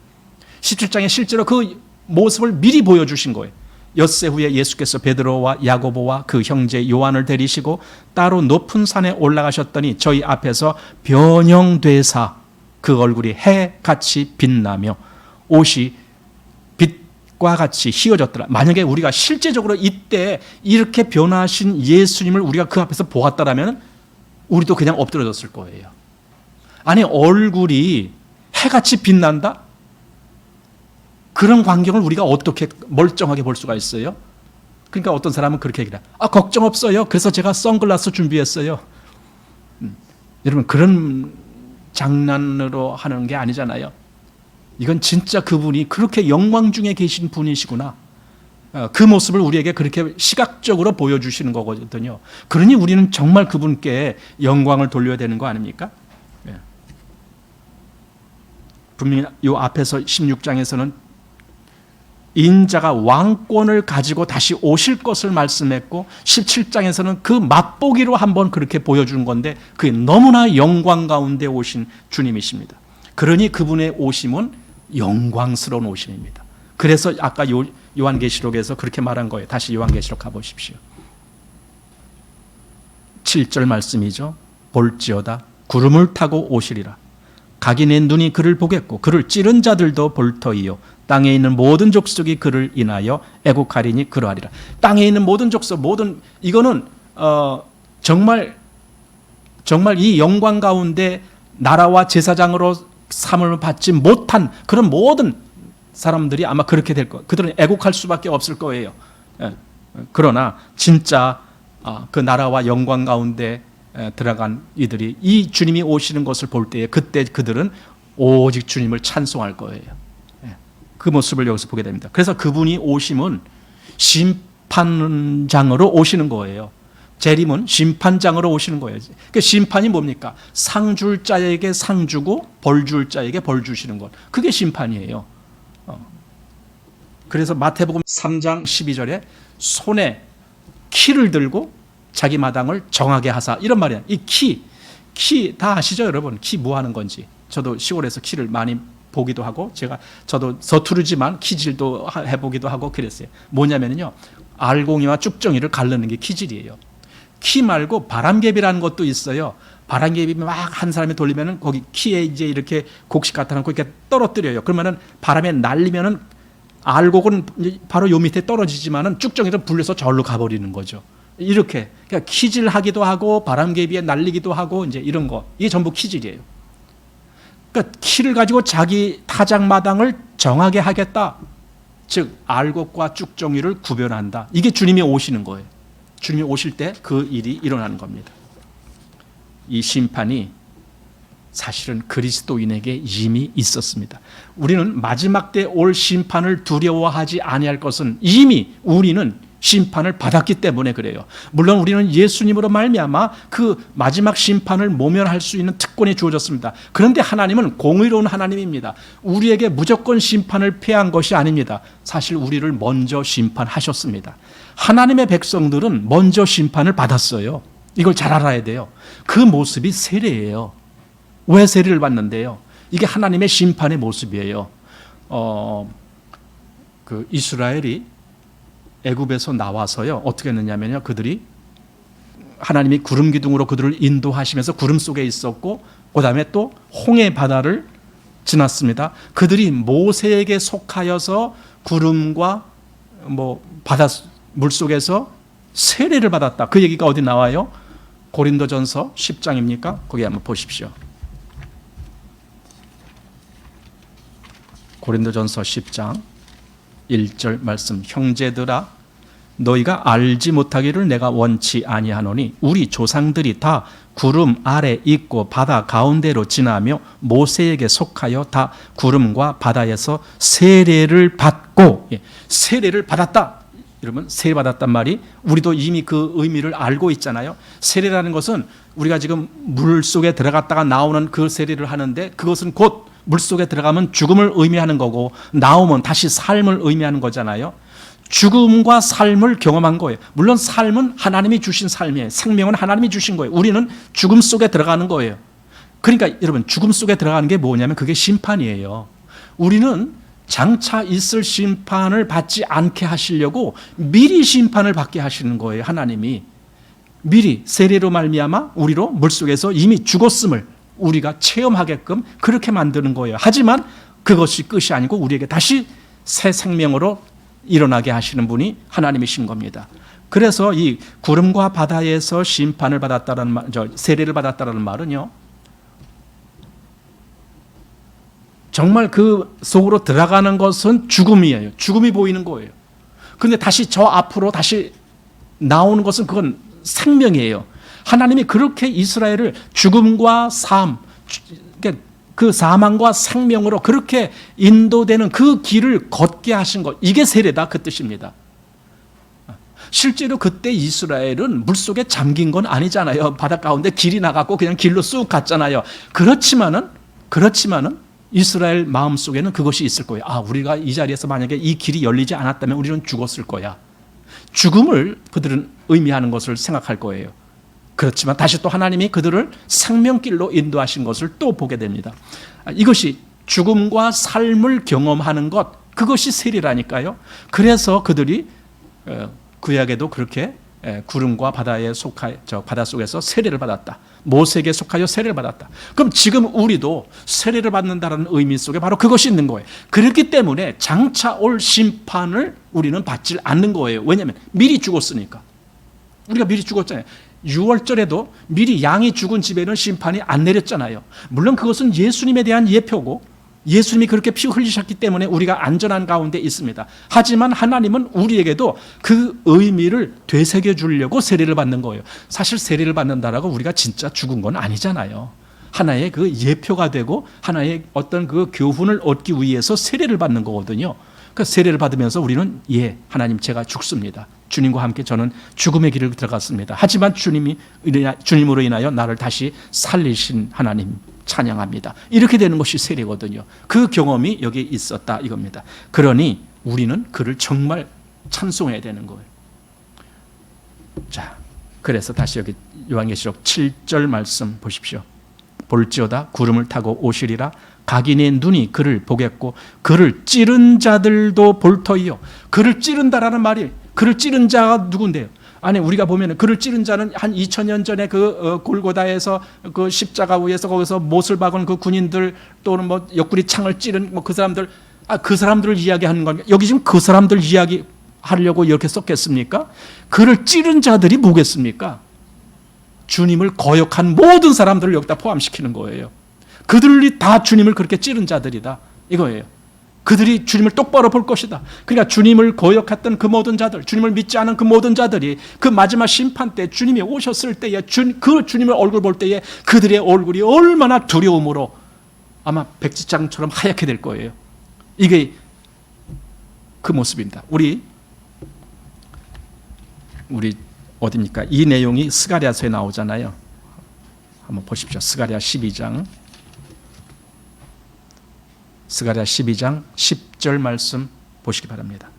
17장에 실제로 그 모습을 미리 보여주신 거예요. 엿새 후에 예수께서 베드로와 야고보와 그 형제 요한을 데리시고 따로 높은 산에 올라가셨더니 저희 앞에서 변형되사 그 얼굴이 해같이 빛나며 옷이 빛과 같이 휘어졌더라. 만약에 우리가 실제적으로 이때 이렇게 변화하신 예수님을 우리가 그 앞에서 보았다라면 우리도 그냥 엎드려졌을 거예요. 아니, 얼굴이 해같이 빛난다? 그런 광경을 우리가 어떻게 멀쩡하게 볼 수가 있어요? 그러니까 어떤 사람은 그렇게 얘기해요. 걱정 없어요. 그래서 제가 선글라스 준비했어요. 여러분, 그런 장난으로 하는 게 아니잖아요. 이건 진짜 그분이 그렇게 영광 중에 계신 분이시구나. 그 모습을 우리에게 그렇게 시각적으로 보여주시는 거거든요. 그러니 우리는 정말 그분께 영광을 돌려야 되는 거 아닙니까? 분명히 이 앞에서 16장에서는 인자가 왕권을 가지고 다시 오실 것을 말씀했고 17장에서는 그 맛보기로 한번 그렇게 보여주는 건데 그게 너무나 영광 가운데 오신 주님이십니다. 그러니 그분의 오심은 영광스러운 오심입니다. 그래서 아까 요한계시록에서 그렇게 말한 거예요. 다시 요한계시록 가보십시오. 7절 말씀이죠. 볼지어다 구름을 타고 오시리라. 각인의 눈이 그를 보겠고 그를 찌른 자들도 볼 터이요 땅에 있는 모든 족속이 그를 인하여 애국하리니 그러하리라. 땅에 있는 모든 족속, 이거는 정말 이 영광 가운데 나라와 제사장으로 삼을 받지 못한 그런 모든 사람들이 아마 그렇게 될 거예요. 그들은 애국할 수밖에 없을 거예요. 그러나 진짜 그 나라와 영광 가운데 들어간 이들이 이 주님이 오시는 것을 볼 때에 그때 그들은 오직 주님을 찬송할 거예요. 그 모습을 여기서 보게 됩니다. 그래서 그분이 오심은 심판장으로 오시는 거예요. 재림은 심판장으로 오시는 거예요. 그 심판이 뭡니까? 상 줄 자에게 상 주고 벌 줄 자에게 벌 주시는 것. 그게 심판이에요. 그래서 마태복음 3장 12절에 손에 키를 들고 자기 마당을 정하게 하사, 이런 말이야. 이 키 다 아시죠, 여러분? 키 뭐 하는 건지. 저도 시골에서 키를 많이 보기도 하고 저도 서투르지만 키질도 해보기도 하고 그랬어요. 뭐냐면요, 알곡이와 쭉정이를 가르는 게 키질이에요. 키 말고 바람개비라는 것도 있어요. 바람개비 막 한 사람이 돌리면은 거기 키에 이제 이렇게 곡식 갖다 놓고 이렇게 떨어뜨려요. 그러면은 바람에 날리면은 알곡은 바로 요 밑에 떨어지지만은 쭉정이는 불려서 절로 가버리는 거죠. 이렇게 그러니까 키질하기도 하고 바람개비에 날리기도 하고 이제 이런 거, 이게 전부 키질이에요. 그러니까 키를 가지고 자기 타작마당을 정하게 하겠다. 즉 알곡과 쭉정이를 구별한다. 이게 주님이 오시는 거예요. 주님이 오실 때 그 일이 일어나는 겁니다. 이 심판이 사실은 그리스도인에게 이미 있었습니다. 우리는 마지막 때 올 심판을 두려워하지 아니할 것은 이미 우리는 심판을 받았기 때문에 그래요. 물론 우리는 예수님으로 말미암아 그 마지막 심판을 모면할 수 있는 특권이 주어졌습니다. 그런데 하나님은 공의로운 하나님입니다. 우리에게 무조건 심판을 패한 것이 아닙니다. 사실 우리를 먼저 심판하셨습니다. 하나님의 백성들은 먼저 심판을 받았어요. 이걸 잘 알아야 돼요. 그 모습이 세례예요. 왜 세례를 받는데요? 이게 하나님의 심판의 모습이에요. 그 이스라엘이 애굽에서 나와서요 어떻게 했느냐면요, 그들이 하나님이 구름 기둥으로 그들을 인도하시면서 구름 속에 있었고, 그 다음에 또 홍해 바다를 지났습니다. 그들이 모세에게 속하여서 구름과 바다 물 속에서 세례를 받았다. 그 얘기가 어디 나와요? 고린도전서 10장입니까? 거기 한번 보십시오. 고린도전서 10장 1절 말씀. 형제들아, 너희가 알지 못하기를 내가 원치 아니하노니 우리 조상들이 다 구름 아래 있고 바다 가운데로 지나며 모세에게 속하여 다 구름과 바다에서 세례를 받고, 세례를 받았다. 여러분, 세례 받았단 말이 우리도 이미 그 의미를 알고 있잖아요. 세례라는 것은 우리가 지금 물 속에 들어갔다가 나오는 그 세례를 하는데, 그것은 곧 물 속에 들어가면 죽음을 의미하는 거고 나오면 다시 삶을 의미하는 거잖아요. 죽음과 삶을 경험한 거예요. 물론 삶은 하나님이 주신 삶이에요. 생명은 하나님이 주신 거예요. 우리는 죽음 속에 들어가는 거예요. 그러니까 여러분, 죽음 속에 들어가는 게 뭐냐면 그게 심판이에요. 우리는 장차 있을 심판을 받지 않게 하시려고 미리 심판을 받게 하시는 거예요. 하나님이 미리 세례로 말미암아 우리로 물속에서 이미 죽었음을 우리가 체험하게끔 그렇게 만드는 거예요. 하지만 그것이 끝이 아니고 우리에게 다시 새 생명으로 일어나게 하시는 분이 하나님이신 겁니다. 그래서 이 구름과 바다에서 심판을 받았다라는 말, 세례를 받았다라는 말은요, 정말 그 속으로 들어가는 것은 죽음이에요. 죽음이 보이는 거예요. 그런데 다시 저 앞으로 다시 나오는 것은 그건 생명이에요. 하나님이 그렇게 이스라엘을 죽음과 삶, 그 사망과 생명으로 그렇게 인도되는 그 길을 걷게 하신 것, 이게 세례다, 그 뜻입니다. 실제로 그때 이스라엘은 물속에 잠긴 건 아니잖아요. 바다 가운데 길이 나갔고 그냥 길로 쑥 갔잖아요. 그렇지만은 이스라엘 마음속에는 그것이 있을 거예요. 아, 우리가 이 자리에서 만약에 이 길이 열리지 않았다면 우리는 죽었을 거야. 죽음을 그들은 의미하는 것을 생각할 거예요. 그렇지만 다시 또 하나님이 그들을 생명길로 인도하신 것을 또 보게 됩니다. 이것이 죽음과 삶을 경험하는 것, 그것이 세례라니까요. 그래서 그들이 구약에도 그렇게 구름과 바다에 바다 속에서 세례를 받았다. 모세에게 속하여 세례를 받았다. 그럼 지금 우리도 세례를 받는다는 의미 속에 바로 그것이 있는 거예요. 그렇기 때문에 장차 올 심판을 우리는 받지 않는 거예요. 왜냐하면 미리 죽었으니까. 우리가 미리 죽었잖아요. 6월절에도 미리 양이 죽은 집에는 심판이 안 내렸잖아요. 물론 그것은 예수님에 대한 예표고 예수님이 그렇게 피 흘리셨기 때문에 우리가 안전한 가운데 있습니다. 하지만 하나님은 우리에게도 그 의미를 되새겨 주려고 세례를 받는 거예요. 사실 세례를 받는다라고 우리가 진짜 죽은 건 아니잖아요. 하나의 그 예표가 되고 하나의 어떤 그 교훈을 얻기 위해서 세례를 받는 거거든요. 그 세례를 받으면서 우리는 하나님, 제가 죽습니다. 주님과 함께 저는 죽음의 길을 들어갔습니다. 하지만 주님으로 인하여 나를 다시 살리신 하나님 찬양합니다. 이렇게 되는 것이 세례거든요. 그 경험이 여기 있었다 이겁니다. 그러니 우리는 그를 정말 찬송해야 되는 거예요. 자, 그래서 다시 여기 요한계시록 7절 말씀 보십시오. 볼지어다 구름을 타고 오시리라. 각인의 눈이 그를 보겠고 그를 찌른 자들도 볼 터이요. 그를 찌른다라는 말이, 그를 찌른 자가 누군데요? 아니, 우리가 보면 그를 찌른 자는 한 2000년 전에 그 골고다에서 그 십자가 위에서 거기서 못을 박은 그 군인들, 또는 뭐 옆구리 창을 찌른 그 사람들, 그 사람들을 이야기하는 겁니다. 여기 지금 그 사람들 이야기 하려고 이렇게 썼겠습니까? 그를 찌른 자들이 뭐겠습니까? 주님을 거역한 모든 사람들을 여기다 포함시키는 거예요. 그들이 다 주님을 그렇게 찌른 자들이다 이거예요. 그들이 주님을 똑바로 볼 것이다. 그러니까 주님을 거역했던 그 모든 자들, 주님을 믿지 않은 그 모든 자들이 그 마지막 심판 때 주님이 오셨을 때에 그 주님의 얼굴 볼 때에 그들의 얼굴이 얼마나 두려움으로 아마 백지장처럼 하얗게 될 거예요. 이게 그 모습입니다. 우리 어디입니까? 이 내용이 스가랴서에 나오잖아요. 한번 보십시오. 스가랴 12장 10절 말씀 보시기 바랍니다.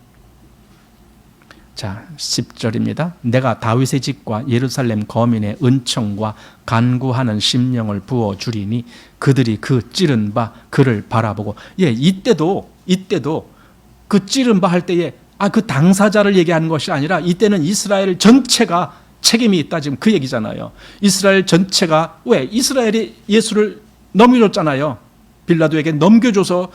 자, 10절입니다. 내가 다윗의 집과 예루살렘 거민의 은총과 간구하는 심령을 부어 주리니 그들이 그 찌른 바 그를 바라보고. 이때도 그 찌른 바 할 때에 그 당사자를 얘기하는 것이 아니라 이때는 이스라엘 전체가 책임이 있다, 지금 그 얘기잖아요. 이스라엘 전체가, 왜? 이스라엘이 예수를 넘겨줬잖아요. 빌라도에게 넘겨줘서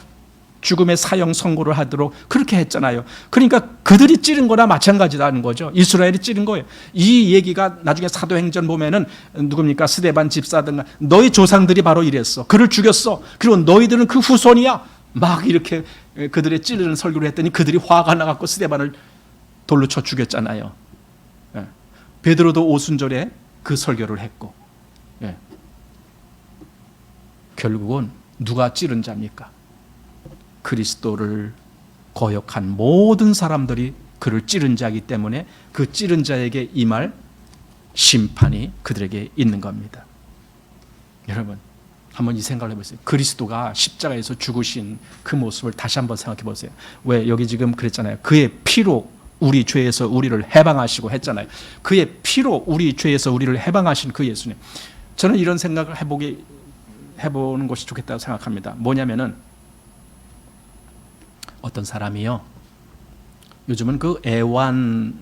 죽음의 사형 선고를 하도록 그렇게 했잖아요. 그러니까 그들이 찌른 거나 마찬가지라는 거죠. 이스라엘이 찌른 거예요. 이 얘기가 나중에 사도행전 보면은 누굽니까? 스데반 집사든가 너희 조상들이 바로 이랬어. 그를 죽였어. 그리고 너희들은 그 후손이야. 막 이렇게 그들의 찌르는 설교를 했더니 그들이 화가 나갖고 스데반을 돌로 쳐 죽였잖아요. 베드로도 오순절에 그 설교를 했고, 결국은 누가 찌른 자입니까? 그리스도를 거역한 모든 사람들이 그를 찌른 자이기 때문에 그 찌른 자에게 임할 심판이 그들에게 있는 겁니다. 여러분, 한번 이 생각을 해보세요. 그리스도가 십자가에서 죽으신 그 모습을 다시 한번 생각해 보세요. 왜? 여기 지금 그랬잖아요. 그의 피로 우리 죄에서 우리를 해방하시고 했잖아요. 그의 피로 우리 죄에서 우리를 해방하신 그 예수님. 저는 이런 생각을 해보는 것이 좋겠다고 생각합니다. 뭐냐면은, 어떤 사람이요, 요즘은 그 애완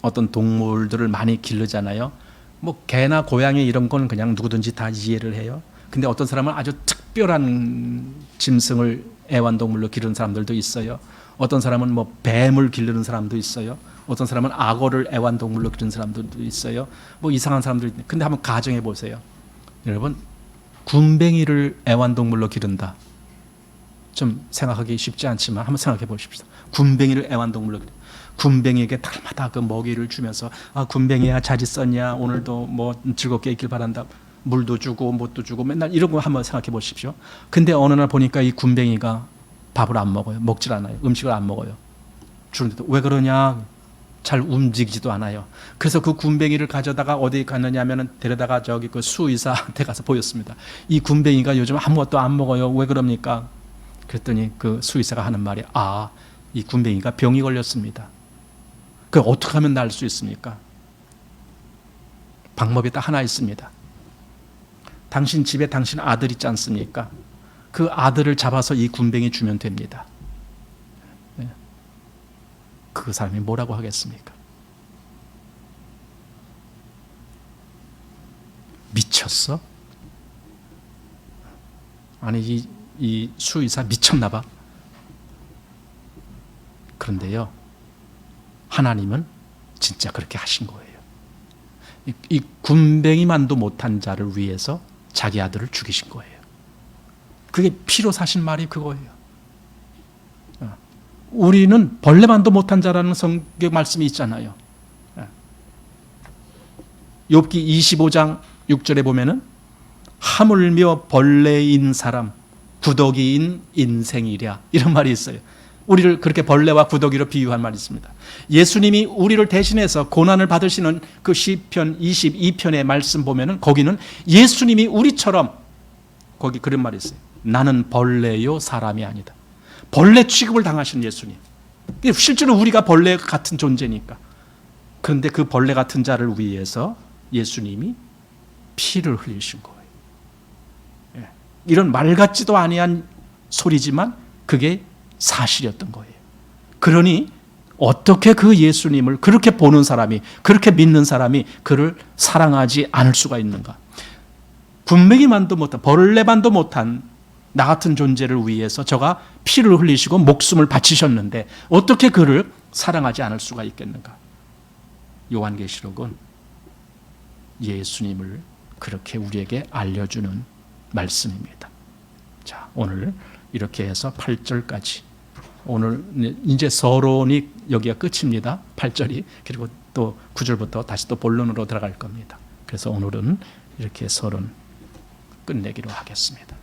어떤 동물들을 많이 기르잖아요. 뭐 개나 고양이 이런 건 그냥 누구든지 다 이해를 해요. 근데 어떤 사람은 아주 특별한 짐승을 애완동물로 기르는 사람들도 있어요. 어떤 사람은 뭐 뱀을 기르는 사람도 있어요. 어떤 사람은 악어를 애완동물로 기르는 사람들도 있어요. 뭐 이상한 사람들이 있는데, 근데 한번 가정해 보세요. 여러분, 군뱅이를 애완동물로 기른다. 좀 생각하기 쉽지 않지만 한번 생각해 보십시오. 군뱅이를 애완동물로 기른다. 군뱅이에게 달마다 그 먹이를 주면서 군뱅이야 잘 있었냐, 오늘도 뭐 즐겁게 있길 바란다, 물도 주고 뭣도 주고 맨날 이런 거 한번 생각해 보십시오. 근데 어느 날 보니까 이 군뱅이가 밥을 안 먹어요. 먹질 않아요. 음식을 안 먹어요. 주는데도 왜 그러냐? 잘 움직이지도 않아요. 그래서 그 군뱅이를 가져다가 어디 갔느냐 하면은 데려다가 저기 그 수의사한테 가서 보였습니다. 이 군뱅이가 요즘 아무것도 안 먹어요. 왜 그럽니까? 그랬더니 그 수의사가 하는 말이, 이 군뱅이가 병이 걸렸습니다. 그 어떻게 하면 나을 수 있습니까? 방법이 딱 하나 있습니다. 당신 집에 당신 아들 있지 않습니까? 그 아들을 잡아서 이 군뱅이 주면 됩니다. 그 사람이 뭐라고 하겠습니까? 미쳤어? 아니 이 수의사 미쳤나 봐. 그런데요, 하나님은 진짜 그렇게 하신 거예요. 이 군뱅이만도 못한 자를 위해서 자기 아들을 죽이신 거예요. 그게 피로 사신 말이 그거예요. 우리는 벌레만도 못한 자라는 성경 말씀이 있잖아요. 욥기 25장 6절에 보면은 하물며 벌레인 사람 구더기인 인생이랴, 이런 말이 있어요. 우리를 그렇게 벌레와 구더기로 비유한 말이 있습니다. 예수님이 우리를 대신해서 고난을 받으시는 그 시편 22편의 말씀 보면은 거기는 예수님이 우리처럼 거기 그런 말이 있어요. 나는 벌레요 사람이 아니다. 벌레 취급을 당하신 예수님. 실제로 우리가 벌레 같은 존재니까. 그런데 그 벌레 같은 자를 위해서 예수님이 피를 흘리신 거예요. 이런 말 같지도 아니한 소리지만 그게 사실이었던 거예요. 그러니 어떻게 그 예수님을 그렇게 보는 사람이, 그렇게 믿는 사람이 그를 사랑하지 않을 수가 있는가? 군뱅이만도 못한, 벌레만도 못한 나 같은 존재를 위해서 저가 피를 흘리시고 목숨을 바치셨는데 어떻게 그를 사랑하지 않을 수가 있겠는가? 요한계시록은 예수님을 그렇게 우리에게 알려주는 말씀입니다. 자, 오늘 이렇게 해서 8절까지, 오늘 이제 서론이 여기가 끝입니다. 8절이. 그리고 또 9절부터 다시 또 본론으로 들어갈 겁니다. 그래서 오늘은 이렇게 서론 끝내기로 하겠습니다.